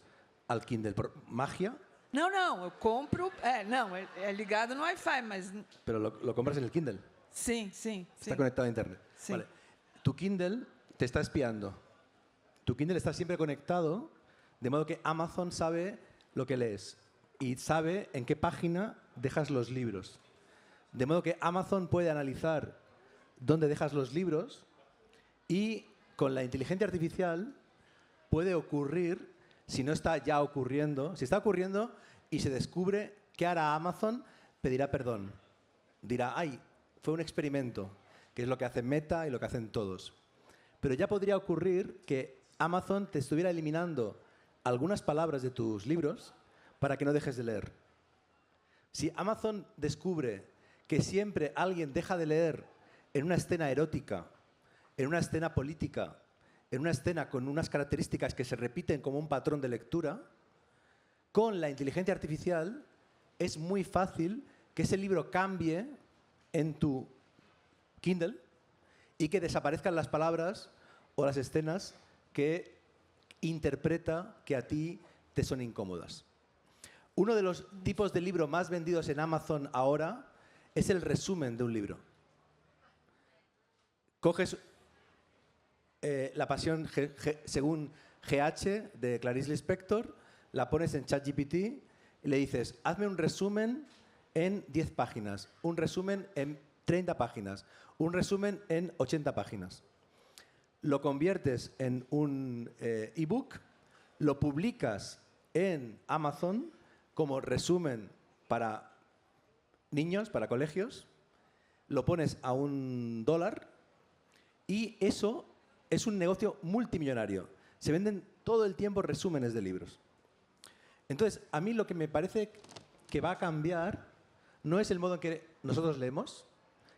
al Kindle? ¿Por magia? Não, eu compro. É ligado no Wi-Fi, mas Pero lo compras en el Kindle. sim. Está conectado a Internet. Sí. Vale. Tu Kindle te está espiando. Tu Kindle está siempre conectado, de modo que Amazon sabe lo que lees y sabe en qué página dejas los libros. De modo que Amazon puede analizar dónde dejas los libros y con la inteligencia artificial puede ocurrir, si no está ya ocurriendo, si está ocurriendo y se descubre, ¿qué hará Amazon? Pedirá perdón. Dirá, ay, fue un experimento, que es lo que hace Meta y lo que hacen todos. Pero ya podría ocurrir que Amazon te estuviera eliminando algunas palabras de tus libros para que no dejes de leer. Si Amazon descubre que siempre alguien deja de leer en una escena erótica, en una escena política, en una escena con unas características que se repiten como un patrón de lectura, con la inteligencia artificial es muy fácil que ese libro cambie en tu Kindle y que desaparezcan las palabras o las escenas que interpreta que a ti te son incómodas. Uno de los tipos de libro más vendidos en Amazon ahora es el resumen de un libro. Coges La Pasión según GH de Clarice Lispector, la pones en ChatGPT y le dices, hazme un resumen en 10 páginas, un resumen en 30 páginas, un resumen en 80 páginas. Lo conviertes en un ebook, lo publicas en Amazon como resumen para niños, para colegios, lo pones a $1 y eso es un negocio multimillonario. Se venden todo el tiempo resúmenes de libros. Entonces, a mí lo que me parece que va a cambiar no es el modo en que nosotros leemos,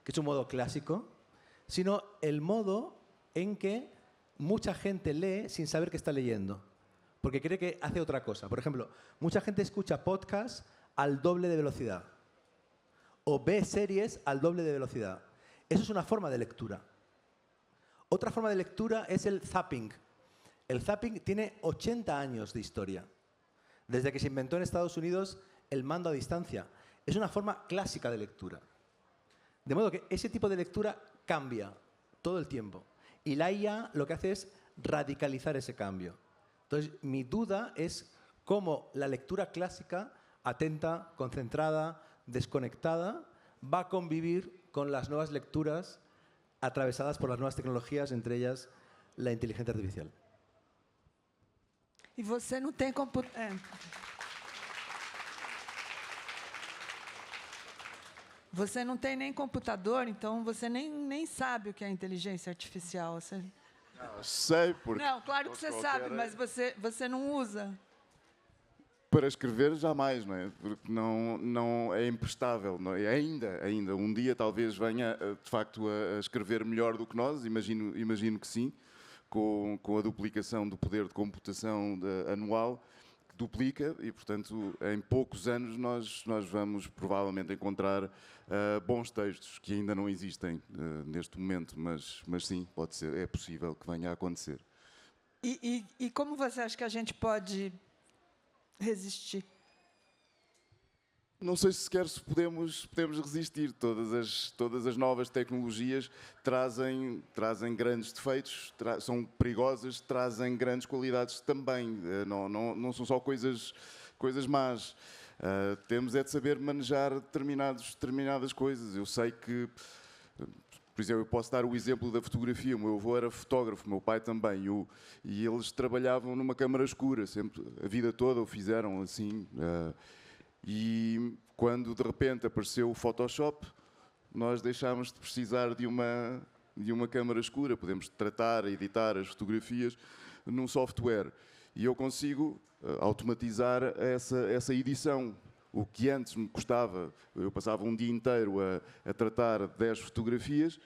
que es un modo clásico, sino el modo en que mucha gente lee sin saber que está leyendo, porque cree que hace otra cosa. Por ejemplo, mucha gente escucha podcasts al doble de velocidad o ve series al doble de velocidad. Eso es una forma de lectura. Otra forma de lectura es el zapping. El zapping tiene 80 años de historia, desde que se inventó en Estados Unidos el mando a distancia. Es una forma clásica de lectura. De modo que ese tipo de lectura cambia todo el tiempo. Y la IA lo que hace es radicalizar ese cambio. Entonces, mi duda es cómo la lectura clásica, atenta, concentrada, desconectada, va a convivir con las nuevas lecturas atravesadas por las nuevas tecnologías, entre ellas la inteligencia artificial. E você não tem computador. Você não tem nem computador, então você nem sabe o que é inteligência artificial. Você... Sei, porque... Não, claro que você sabe, mas você não usa. Para escrever, jamais, não é? Porque não é imprestável. Não é? Ainda. Um dia talvez venha, de facto, a escrever melhor do que nós, imagino que sim, com a duplicação do poder de computação anual, que duplica e, portanto, em poucos anos nós vamos provavelmente encontrar bons textos que ainda não existem neste momento, mas sim, pode ser, é possível que venha a acontecer. E como você acha que a gente pode resistir? Não sei sequer se podemos resistir. Todas as novas tecnologias trazem grandes defeitos, são perigosas, trazem grandes qualidades também. Não são só coisas más. Temos é de saber manejar determinadas coisas. Eu sei que, por exemplo, eu posso dar o exemplo da fotografia. O meu avô era fotógrafo, o meu pai também. E eles trabalhavam numa câmara escura, sempre, a vida toda o fizeram assim. E quando de repente apareceu o Photoshop, nós deixámos de precisar de uma câmara escura. Podemos tratar, editar as fotografias num software. E eu consigo automatizar essa edição. O que antes me custava, eu passava um dia inteiro a tratar 10 fotografias,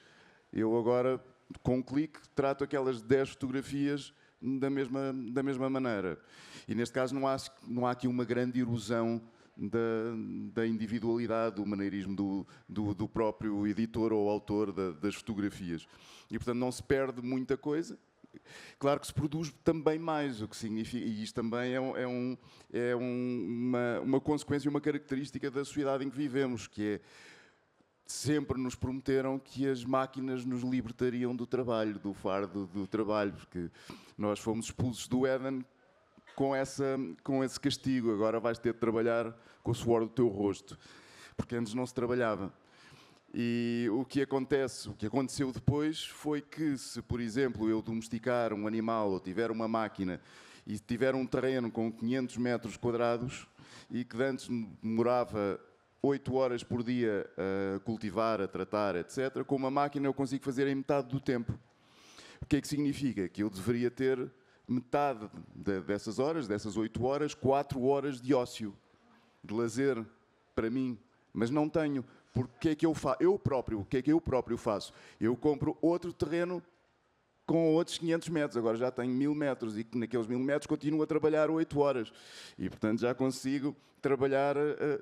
eu agora com um clique, trato aquelas 10 fotografias da mesma maneira. E neste caso não há aqui uma grande erosão da individualidade, do maneirismo do próprio editor ou autor das fotografias. E, portanto, não se perde muita coisa. Claro que se produz também mais, o que significa, e isto também é uma consequência, uma característica da sociedade em que vivemos, que é sempre nos prometeram que as máquinas nos libertariam do trabalho, do fardo do trabalho, porque nós fomos expulsos do Éden com esse castigo. Agora vais ter de trabalhar com o suor do teu rosto, porque antes não se trabalhava. E o que aconteceu depois foi que, se, por exemplo, eu domesticar um animal ou tiver uma máquina e tiver um terreno com 500 metros quadrados e que antes demorava 8 horas por dia a cultivar, a tratar, etc., com uma máquina eu consigo fazer em metade do tempo. O que é que significa? Que eu deveria ter metade dessas horas, dessas 8 horas, 4 horas de ócio, de lazer para mim, mas não tenho. Porque o que é que eu faço? O que é que eu próprio faço? Eu compro outro terreno com outros 500 metros. Agora já tenho 1000 metros e naqueles 1000 metros continuo a trabalhar 8 horas. E, portanto, já consigo trabalhar.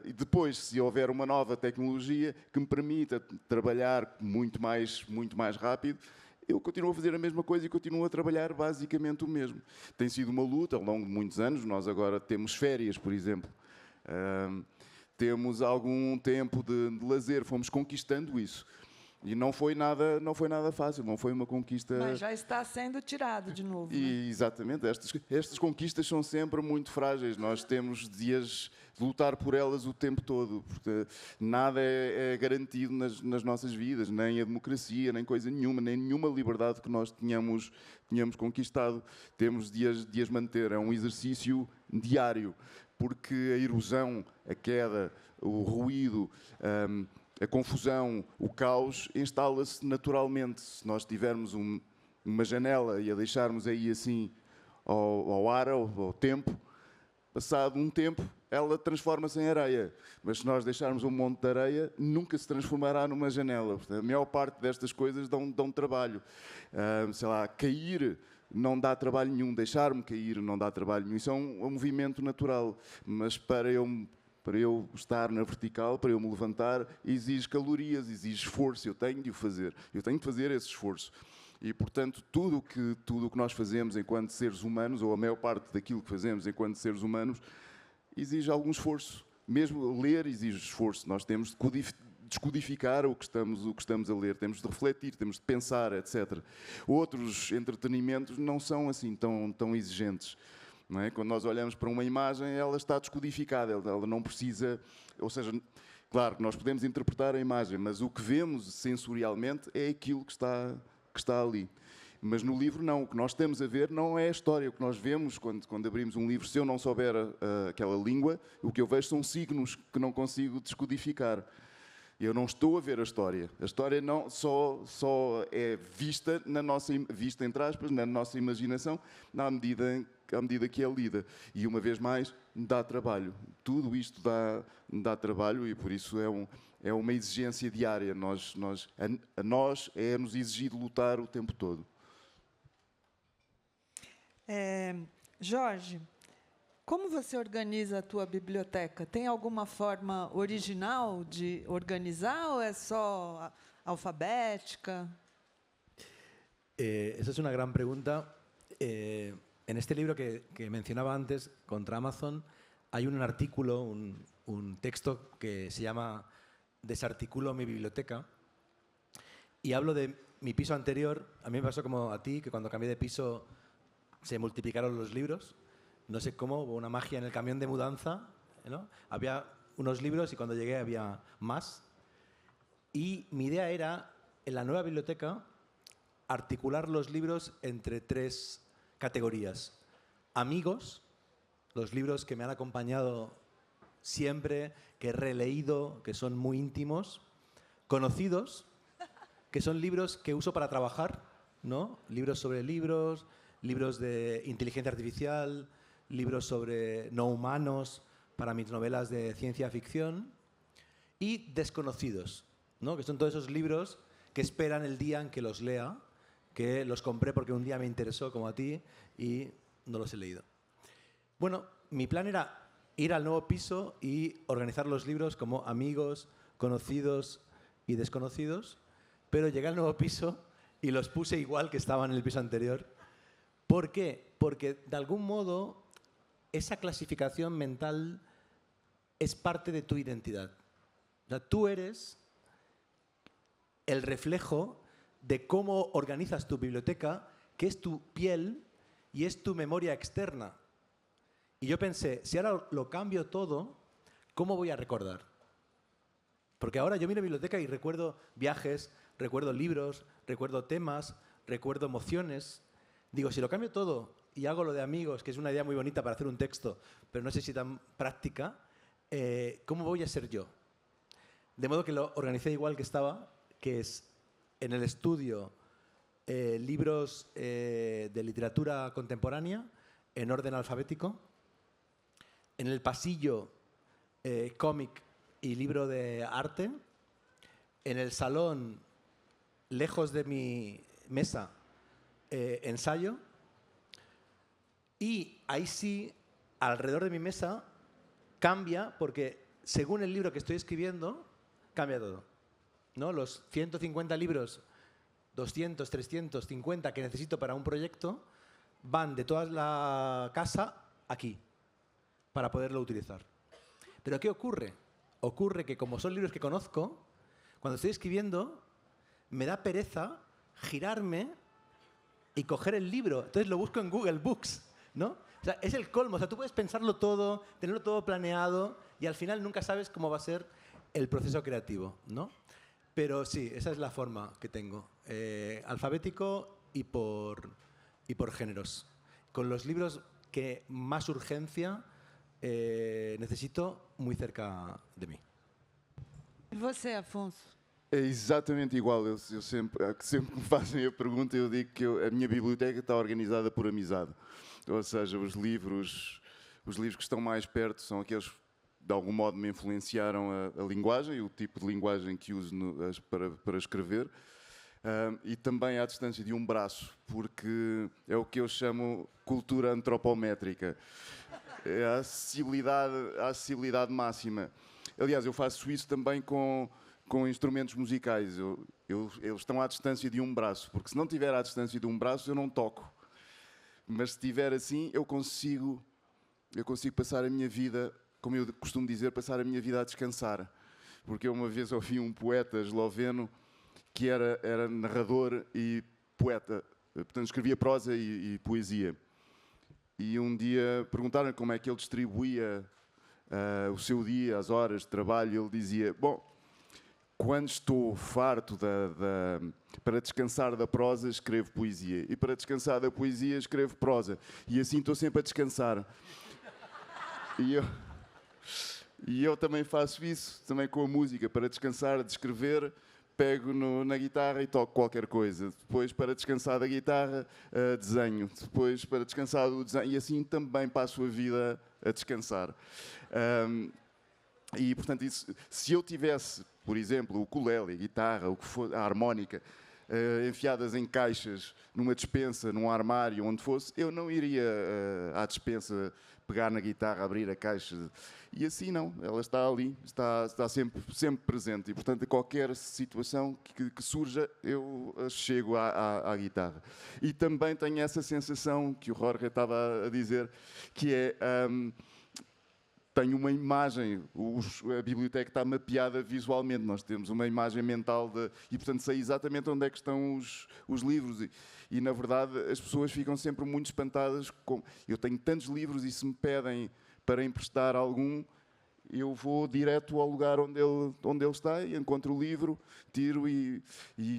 E depois, se houver uma nova tecnologia que me permita trabalhar muito mais rápido, eu continuo a fazer a mesma coisa e continuo a trabalhar basicamente o mesmo. Tem sido uma luta ao longo de muitos anos. Nós agora temos férias, por exemplo. Temos algum tempo de lazer, fomos conquistando isso. E não foi nada fácil, não foi uma conquista... Mas já está sendo tirado de novo. Né? Exatamente, estas conquistas são sempre muito frágeis. Nós temos dias de lutar por elas o tempo todo, porque nada é garantido nas nossas vidas, nem a democracia, nem coisa nenhuma, nem nenhuma liberdade que nós tínhamos conquistado. Temos de as manter, é um exercício diário. Porque a erosão, a queda, o ruído, a confusão, o caos, instala-se naturalmente. Se nós tivermos uma janela e a deixarmos aí assim ao ar, ao tempo, passado um tempo, ela transforma-se em areia. Mas se nós deixarmos um monte de areia, nunca se transformará numa janela. Portanto, a maior parte destas coisas dão trabalho. Sei lá, cair... não dá trabalho nenhum, deixar-me cair não dá trabalho nenhum. Isso é um movimento natural. Mas para eu estar na vertical, para eu me levantar, exige calorias, exige esforço. Eu tenho de o fazer. Eu tenho de fazer esse esforço. E, portanto, tudo o que nós fazemos enquanto seres humanos, ou a maior parte daquilo que fazemos enquanto seres humanos, exige algum esforço. Mesmo ler exige esforço. Nós temos de descodificar o que estamos a ler, temos de refletir, temos de pensar, etc. Outros entretenimentos não são assim tão exigentes. Não é? Quando nós olhamos para uma imagem, ela está descodificada, ela não precisa... Ou seja, claro que nós podemos interpretar a imagem, mas o que vemos sensorialmente é aquilo que está ali. Mas no livro não, o que nós estamos a ver não é a história. O que nós vemos quando abrimos um livro, se eu não souber aquela língua, o que eu vejo são signos que não consigo descodificar. Eu não estou a ver a história. A história não só é vista vista entre aspas, na nossa imaginação, à medida que é lida. E uma vez mais, dá trabalho. Tudo isto dá trabalho e por isso é uma exigência diária. A nós é-nos exigido lutar o tempo todo. Jorge, como você organiza a tua biblioteca? Tem alguma forma original de organizar ou é só alfabética? Esa es una gran pregunta. En este libro que mencionaba antes, contra Amazon, hay un artículo, un texto que se llama Desarticulo mi biblioteca y hablo de mi piso anterior. A mí me pasó como a ti, que cuando cambié de piso se multiplicaron los libros. No sé cómo, hubo una magia en el camión de mudanza, ¿no? Había unos libros y cuando llegué había más. Y mi idea era, en la nueva biblioteca, articular los libros entre 3 categorías. Amigos, los libros que me han acompañado siempre, que he releído, que son muy íntimos. Conocidos, que son libros que uso para trabajar, ¿no? Libros sobre libros, libros de inteligencia artificial, libros sobre no humanos para mis novelas de ciencia ficción. Y desconocidos, ¿no? Que son todos esos libros que esperan el día en que los lea que los compré porque un día me interesó, como a ti, y no los he leído. Bueno, mi plan era ir al nuevo piso y organizar los libros como amigos, conocidos y desconocidos, pero llegué al nuevo piso y los puse igual que estaban en el piso anterior. ¿Por qué? Porque de algún modo esa clasificación mental es parte de tu identidad. O sea, tú eres el reflejo de cómo organizas tu biblioteca, que es tu piel y es tu memoria externa. Y yo pensé, si ahora lo cambio todo, ¿cómo voy a recordar? Porque ahora yo miro mi biblioteca y recuerdo viajes, recuerdo libros, recuerdo temas, recuerdo emociones. Digo, si lo cambio todo y hago lo de amigos, que es una idea muy bonita para hacer un texto, pero no sé si tan práctica, ¿cómo voy a ser yo? De modo que lo organicé igual que estaba, que es en el estudio libros de literatura contemporánea en orden alfabético, en el pasillo cómic y libro de arte, en el salón, lejos de mi mesa, ensayo, y ahí sí, alrededor de mi mesa, cambia, porque según el libro que estoy escribiendo, cambia todo, ¿no? Los 150 libros, 200, 350 que necesito para un proyecto, van de toda la casa aquí, para poderlo utilizar. Pero ¿qué ocurre? Ocurre que como son libros que conozco, cuando estoy escribiendo, me da pereza girarme y coger el libro. Entonces lo busco en Google Books, ¿no? O sea, es el colmo. O sea, tú puedes pensarlo todo, tenerlo todo planeado y al final nunca sabes cómo va a ser el proceso creativo, ¿no? Pero sí, esa es la forma que tengo. Alfabético y por géneros. Con los libros que más urgencia necesito muy cerca de mí. E você, Afonso? É exatamente igual. Eu sempre que me fazem a pergunta, eu digo que a minha biblioteca está organizada por amizade. Ou seja, os livros que estão mais perto são aqueles que de algum modo me influenciaram a linguagem, o tipo de linguagem que uso para escrever. E também à distância de um braço, porque é o que eu chamo cultura antropométrica. É a acessibilidade máxima. Aliás, eu faço isso também com instrumentos musicais. Eles estão à distância de um braço, porque se não estiver à distância de um braço, eu não toco. Mas se estiver assim, eu consigo passar a minha vida, como eu costumo dizer, passar a minha vida a descansar. Porque eu uma vez ouvi um poeta esloveno que era narrador e poeta, portanto escrevia prosa e poesia. E um dia perguntaram como é que ele distribuía o seu dia, as horas de trabalho. Ele dizia, bom, quando estou farto para descansar da prosa, escrevo poesia. E para descansar da poesia, escrevo prosa. E assim estou sempre a descansar. E eu também faço isso, também com a música. Para descansar de escrever, pego na guitarra e toco qualquer coisa. Depois, para descansar da guitarra, desenho. Depois, para descansar do desenho. E assim também passo a vida a descansar. E, portanto, isso, se eu tivesse, por exemplo, o ukulele, a guitarra, o que for, a harmónica, enfiadas em caixas, numa despensa, num armário, onde fosse, eu não iria à despensa pegar na guitarra, abrir a caixa. E assim não, ela está ali, está sempre presente. E, portanto, a qualquer situação que surja, eu chego à guitarra. E também tenho essa sensação que o Jorge estava a dizer, que é... tenho uma imagem, a biblioteca está mapeada visualmente, nós temos uma imagem mental e, portanto, sei exatamente onde é que estão os livros. E, na verdade, as pessoas ficam sempre muito espantadas. Eu tenho tantos livros e se me pedem para emprestar algum, eu vou direto ao lugar onde ele está e encontro o livro, tiro e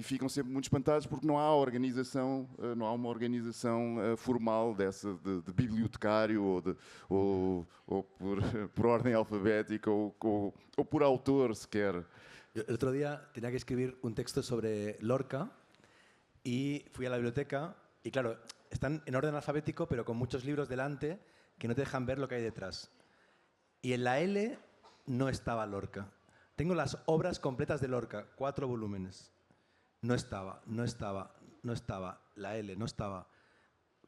ficam sempre muito espantados porque não há organização, não há uma organização formal dessa de bibliotecário ou por ordem alfabética ou por autor sequer. El otro día tenía que escribir un texto sobre Lorca y fui a la biblioteca y claro, están en orden alfabético pero con muchos libros delante que no te dejan ver lo que hay detrás. Y en la L no estaba Lorca. Tengo las obras completas de Lorca, 4 volúmenes. No estaba. no estaba. La L no estaba.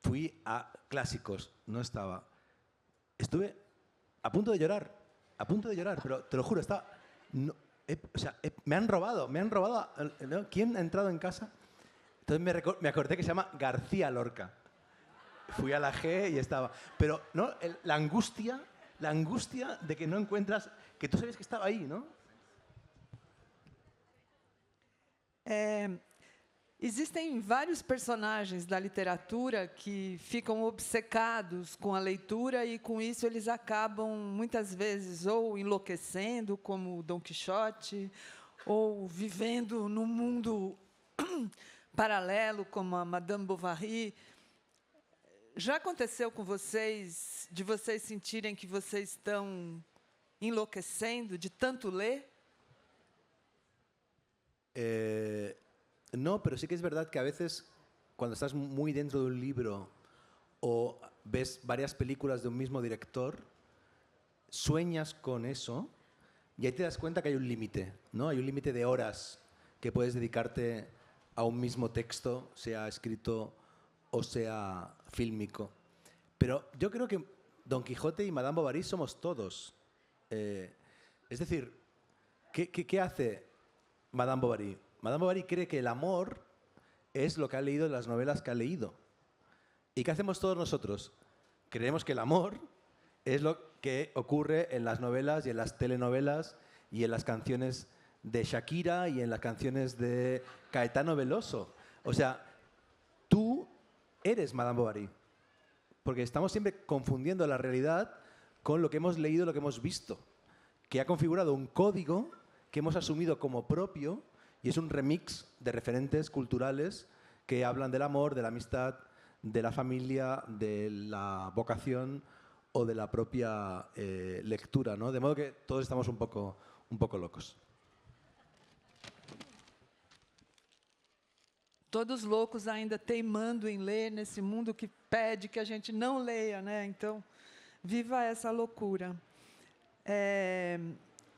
Fui a clásicos, no estaba. Estuve a punto de llorar, pero te lo juro, estaba... No, me han robado. ¿No? ¿Quién ha entrado en casa? Entonces me acordé que se llama García Lorca. Fui a la G y estaba... Pero ¿no? La angustia de que no encuentras... Que tú sabías que estaba ahí, ¿no? Existem vários personagens da literatura que ficam obcecados com a leitura e, com isso, eles acabam, muitas vezes, ou enlouquecendo, como Dom Quixote, ou vivendo num mundo paralelo, como a Madame Bovary. Já aconteceu com vocês, de vocês sentirem que vocês estão enlouquecendo de tanto ler? No, pero sí que es verdad que a veces cuando estás muy dentro de un libro o ves varias películas de un mismo director, sueñas con eso y ahí te das cuenta que hay un límite, ¿no? Hay un límite de horas que puedes dedicarte a un mismo texto, sea escrito o sea fílmico. Pero yo creo que Don Quijote y Madame Bovary somos todos. Es decir, ¿qué hace Madame Bovary? Madame Bovary cree que el amor es lo que ha leído en las novelas que ha leído. ¿Y qué hacemos todos nosotros? Creemos que el amor es lo que ocurre en las novelas y en las telenovelas y en las canciones de Shakira y en las canciones de Caetano Veloso. O sea, tú eres Madame Bovary. Porque estamos siempre confundiendo la realidad con lo que hemos leído, lo que hemos visto, que ha configurado un código que hemos asumido como propio y es un remix de referentes culturales que hablan del amor, de la amistad, de la familia, de la vocación o de la propia lectura, ¿no? De modo que todos estamos un poco locos. Todos loucos ainda teimando em ler nesse mundo que pede que a gente não leia, né? Então, viva essa loucura.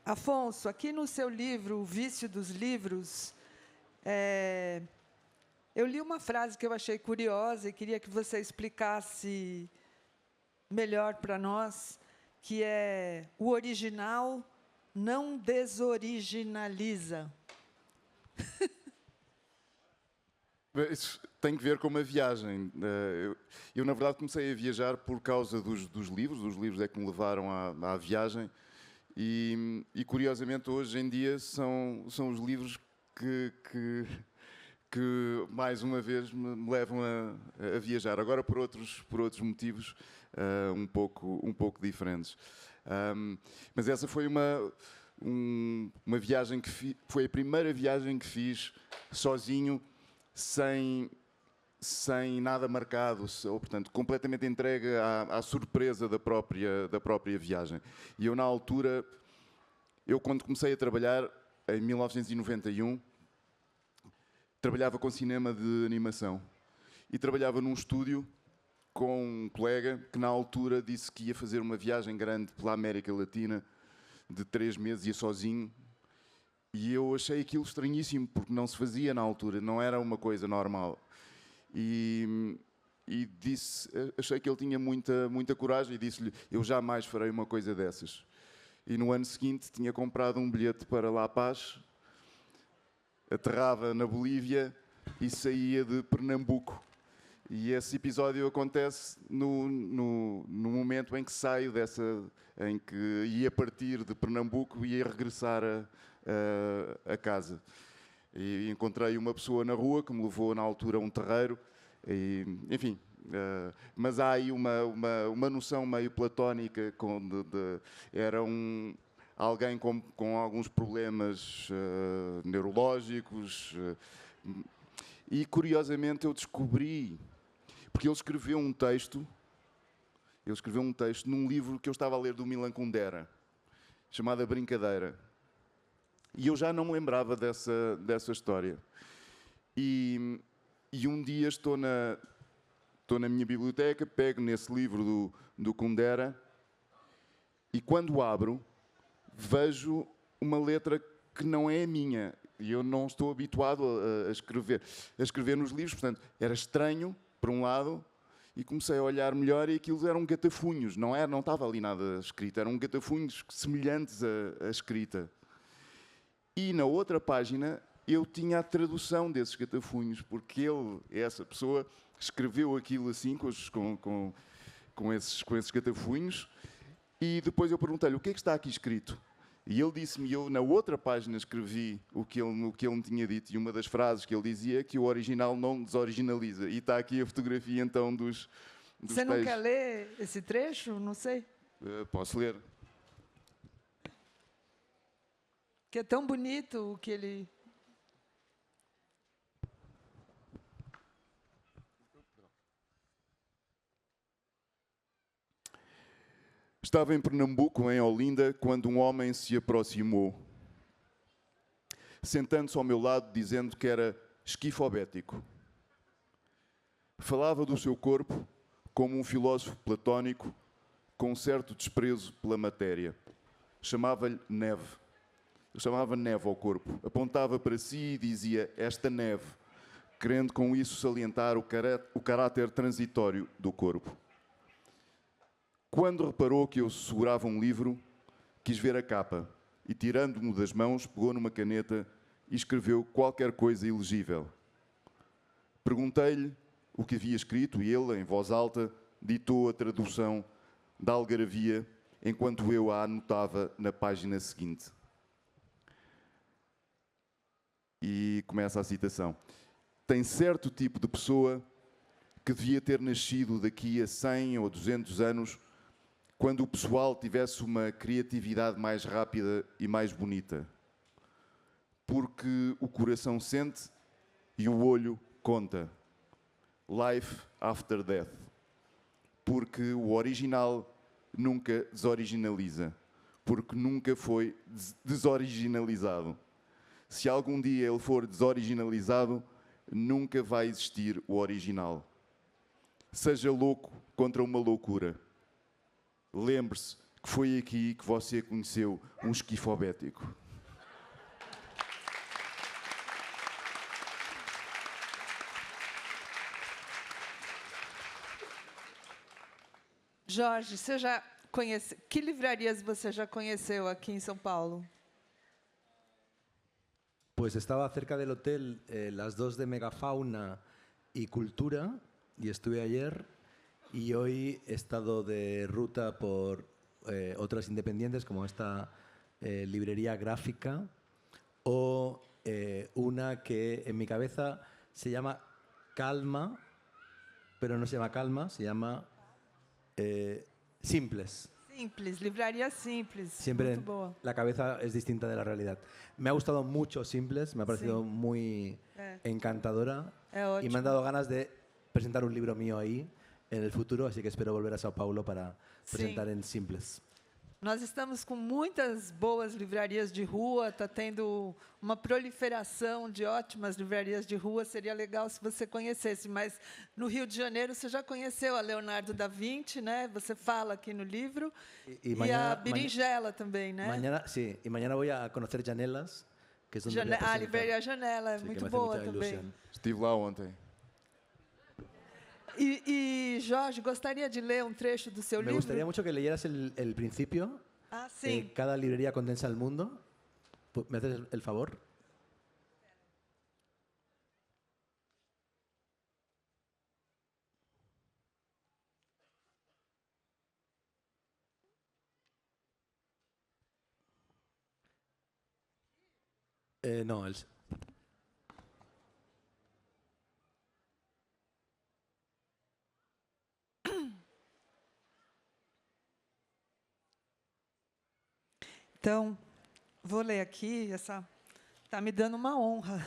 Afonso, aqui no seu livro, O Vício dos Livros, eu li uma frase que eu achei curiosa e queria que você explicasse melhor para nós, que é: o original não desoriginaliza. Isso tem que ver com uma viagem. Eu, na verdade, comecei a viajar por causa dos livros. Os livros é que me levaram à viagem. E, curiosamente, hoje em dia, são os livros que mais uma vez, me levam a viajar. Agora, por outros motivos um pouco diferentes. Mas essa foi uma viagem foi a primeira viagem que fiz sozinho, sem nada marcado, ou, portanto, completamente entregue à surpresa da própria viagem. E eu, na altura, quando comecei a trabalhar, em 1991, trabalhava com cinema de animação. E trabalhava num estúdio com um colega que, na altura, disse que ia fazer uma viagem grande pela América Latina de 3 meses, ia sozinho. E eu achei aquilo estranhíssimo, porque não se fazia na altura, não era uma coisa normal. E achei que ele tinha muita coragem e disse-lhe: eu jamais farei uma coisa dessas. E no ano seguinte tinha comprado um bilhete para La Paz, aterrava na Bolívia e saía de Pernambuco. E esse episódio acontece no momento em que saio em que ia partir de Pernambuco e ia regressar a casa. E encontrei uma pessoa na rua que me levou, na altura, a um terreiro. E, enfim, mas há aí uma noção meio platónica. Era alguém com alguns problemas neurológicos. E, curiosamente, eu descobri... Porque ele escreveu um texto num livro que eu estava a ler do Milan Kundera, chamado A Brincadeira. E eu já não me lembrava dessa história. E um dia estou na minha biblioteca, pego nesse livro do Kundera e, quando abro, vejo uma letra que não é a minha. E eu não estou habituado a escrever nos livros, portanto, era estranho, por um lado, e comecei a olhar melhor e aquilo eram gatafunhos, não estava ali nada escrito, eram gatafunhos semelhantes à escrita. E na outra página eu tinha a tradução desses gatafunhos, porque essa pessoa, escreveu aquilo assim, com esses gatafunhos, e depois eu perguntei-lhe, o que é que está aqui escrito? E ele disse-me, eu na outra página escrevi o que ele me tinha dito, e uma das frases que ele dizia é que o original não desoriginaliza. E está aqui a fotografia, então, dos Você não quer ler esse trecho? Não sei. Posso ler. Que é tão bonito o que ele... Estava em Pernambuco, em Olinda, quando um homem se aproximou, sentando-se ao meu lado, dizendo que era esquifobético. Falava do seu corpo como um filósofo platónico, com um certo desprezo pela matéria. Chamava-lhe neve. Chamava neve ao corpo. Apontava para si e dizia, esta neve, querendo com isso salientar o caráter transitório do corpo. Quando reparou que eu segurava um livro, quis ver a capa e, tirando-me das mãos, pegou numa caneta e escreveu qualquer coisa ilegível. Perguntei-lhe o que havia escrito e ele, em voz alta, ditou a tradução da algaravia enquanto eu a anotava na página seguinte. E começa a citação. Tem certo tipo de pessoa que devia ter nascido daqui a 100 ou 200 anos quando o pessoal tivesse uma criatividade mais rápida e mais bonita. Porque o coração sente e o olho conta. Life after death. Porque o original nunca desoriginaliza. Porque nunca foi desoriginalizado. Se algum dia ele for desoriginalizado, nunca vai existir o original. Seja louco contra uma loucura. Lembre-se que foi aqui que você conheceu um esquifobético. Jorge, você já conhece... Que livrarias você já conheceu aqui em São Paulo? Pues estaba cerca del hotel las dos de Megafauna y Cultura y estuve ayer y hoy he estado de ruta por otras independientes como esta librería gráfica o una que en mi cabeza se llama Calma, pero no se llama Calma, se llama Simples. Simples, livraria simples. Siempre Muito boa. la cabeza es distinta de la realidad. Me ha gustado mucho Simples, me ha parecido muy encantadora y me han dado ganas de presentar un libro mío ahí en el futuro, así que espero volver a Sao Paulo para presentar en Simples. Nós estamos com muitas boas livrarias de rua, está tendo uma proliferação de ótimas livrarias de rua, seria legal se você conhecesse, mas no Rio de Janeiro você já conheceu a Leonardo da Vinci, né? Você fala aqui no livro, e a Berinjela também, né? Mañana, sí, y mañana voy a conocer Janelas, que es donde voy a A presentar. livraria Janela é Sí, muito que me hace boa mucha também. ilusión. Estive lá ontem. E Jorge, gostaria de ler um trecho do seu Me livro? gustaría mucho que leyeras el principio. Ah, sim. Cada librería condensa el mundo. ¿Me haces el favor? No, Então, vou ler aqui, essa está me dando uma honra.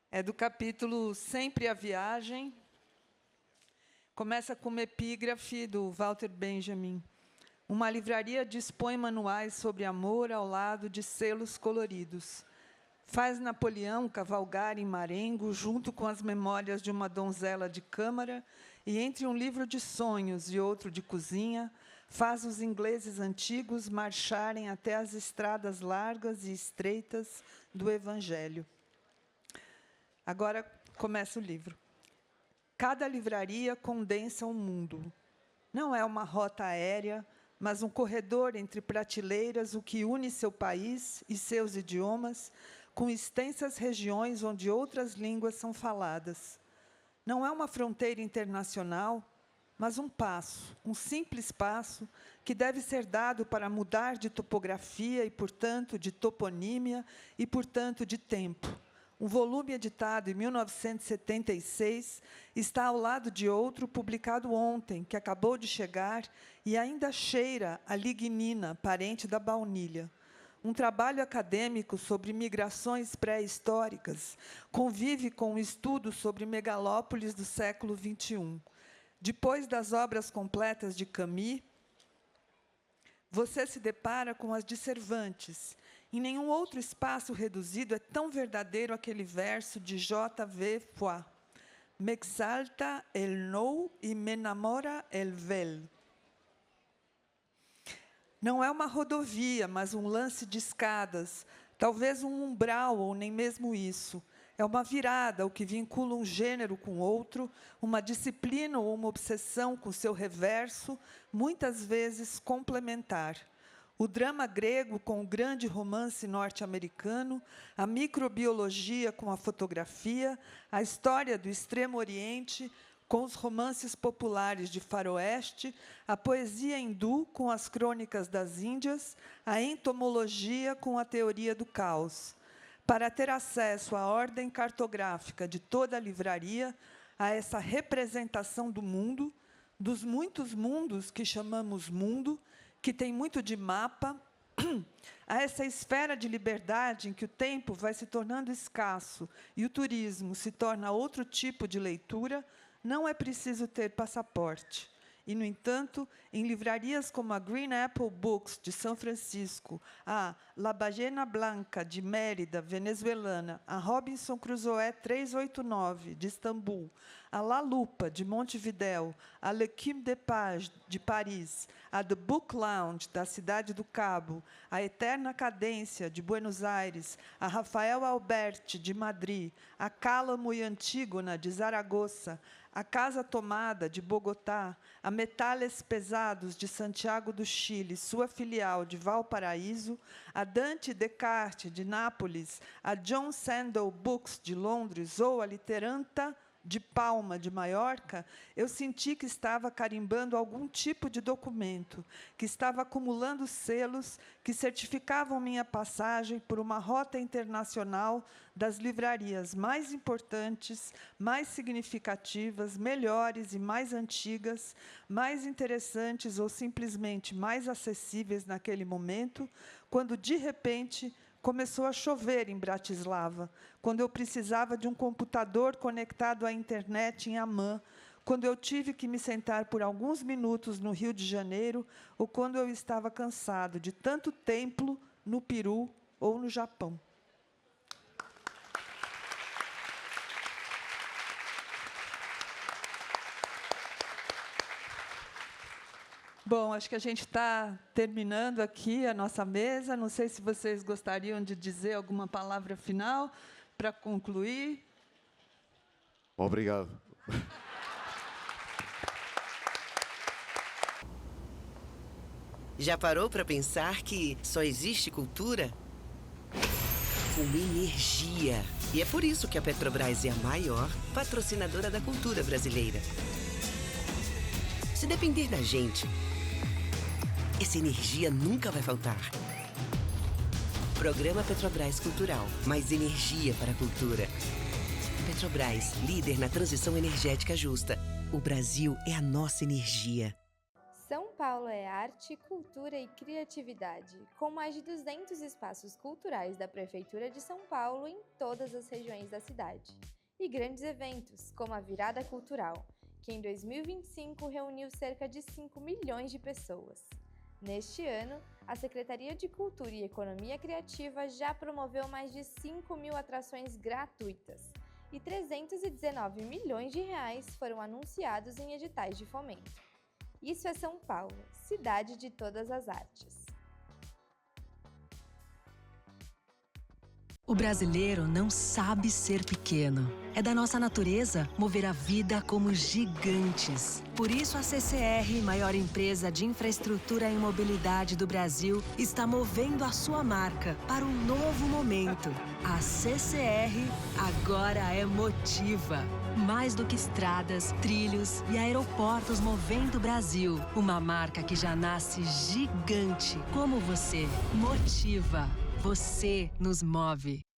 É do capítulo Sempre a Viagem. Começa com uma epígrafe do Walter Benjamin. Uma livraria dispõe manuais sobre amor ao lado de selos coloridos. Faz Napoleão cavalgar em Marengo junto com as memórias de uma donzela de câmara e entre um livro de sonhos e outro de cozinha, faz os ingleses antigos marcharem até as estradas largas e estreitas do Evangelho. Agora começa o livro. Cada livraria condensa um mundo. Não é uma rota aérea, mas um corredor entre prateleiras, o que une seu país e seus idiomas, com extensas regiões onde outras línguas são faladas. Não é uma fronteira internacional, mas um passo, um simples passo, que deve ser dado para mudar de topografia e, portanto, de toponímia e, portanto, de tempo. Um volume editado em 1976 está ao lado de outro publicado ontem, que acabou de chegar e ainda cheira a lignina, parente da baunilha. Um trabalho acadêmico sobre migrações pré-históricas convive com um estudo sobre megalópolis do século XXI. Depois das obras completas de Camus, você se depara com as de Cervantes. Em nenhum outro espaço reduzido é tão verdadeiro aquele verso de J.V. Foix. M'exalta el nou e m'enamora el vel. Não é uma rodovia, mas um lance de escadas, talvez um umbral, ou nem mesmo isso. É uma virada, o que vincula um gênero com outro, uma disciplina ou uma obsessão com seu reverso, muitas vezes complementar. O drama grego com o grande romance norte-americano, a microbiologia com a fotografia, a história do Extremo Oriente com os romances populares de faroeste, a poesia hindu com as crônicas das Índias, a entomologia com a teoria do caos. Para ter acesso à ordem cartográfica de toda a livraria, a essa representação do mundo, dos muitos mundos que chamamos mundo, que tem muito de mapa, a essa esfera de liberdade em que o tempo vai se tornando escasso e o turismo se torna outro tipo de leitura, não é preciso ter passaporte. E, no entanto, em livrarias como a Green Apple Books, de São Francisco, a La Ballena Blanca, de Mérida, venezuelana, a Robinson Crusoe 389, de Istambul, a La Lupa, de Montevidéu, a L'Équipe des Pages, de Paris, a The Book Lounge, da Cidade do Cabo, a Eterna Cadência, de Buenos Aires, a Rafael Alberti, de Madrid, a Cálamo e Antígona, de Zaragoza, a Casa Tomada, de Bogotá, a Metales Pesados, de Santiago do Chile, sua filial de Valparaíso, a Dante Descartes, de Nápoles, a John Sandal Books, de Londres, ou a Literanta de Palma, de Maiorca, eu senti que estava carimbando algum tipo de documento, que estava acumulando selos que certificavam minha passagem por uma rota internacional das livrarias mais importantes, mais significativas, melhores e mais antigas, mais interessantes ou simplesmente mais acessíveis naquele momento, quando, de repente, começou a chover em Bratislava, quando eu precisava de um computador conectado à internet em Amman, quando eu tive que me sentar por alguns minutos no Rio de Janeiro, ou quando eu estava cansado de tanto templo no Peru ou no Japão. Bom, acho que a gente está terminando aqui a nossa mesa. Não sei se vocês gostariam de dizer alguma palavra final para concluir. Obrigado. Já parou para pensar que só existe cultura com energia? E é por isso que a Petrobras é a maior patrocinadora da cultura brasileira. Se depender da gente, essa energia nunca vai faltar. Programa Petrobras Cultural. Mais energia para a cultura. Petrobras, líder na transição energética justa. O Brasil é a nossa energia. São Paulo é arte, cultura e criatividade, com mais de 200 espaços culturais da Prefeitura de São Paulo em todas as regiões da cidade. E grandes eventos, como a Virada Cultural, que em 2025 reuniu cerca de 5 milhões de pessoas. Neste ano, a Secretaria de Cultura e Economia Criativa já promoveu mais de 5 mil atrações gratuitas e 319 milhões de reais foram anunciados em editais de fomento. Isso é São Paulo, cidade de todas as artes. O brasileiro não sabe ser pequeno. É da nossa natureza mover a vida como gigantes. Por isso, a CCR, maior empresa de infraestrutura e mobilidade do Brasil, está movendo a sua marca para um novo momento. A CCR agora é Motiva. Mais do que estradas, trilhos e aeroportos movendo o Brasil. Uma marca que já nasce gigante, como você. Motiva. Você nos move.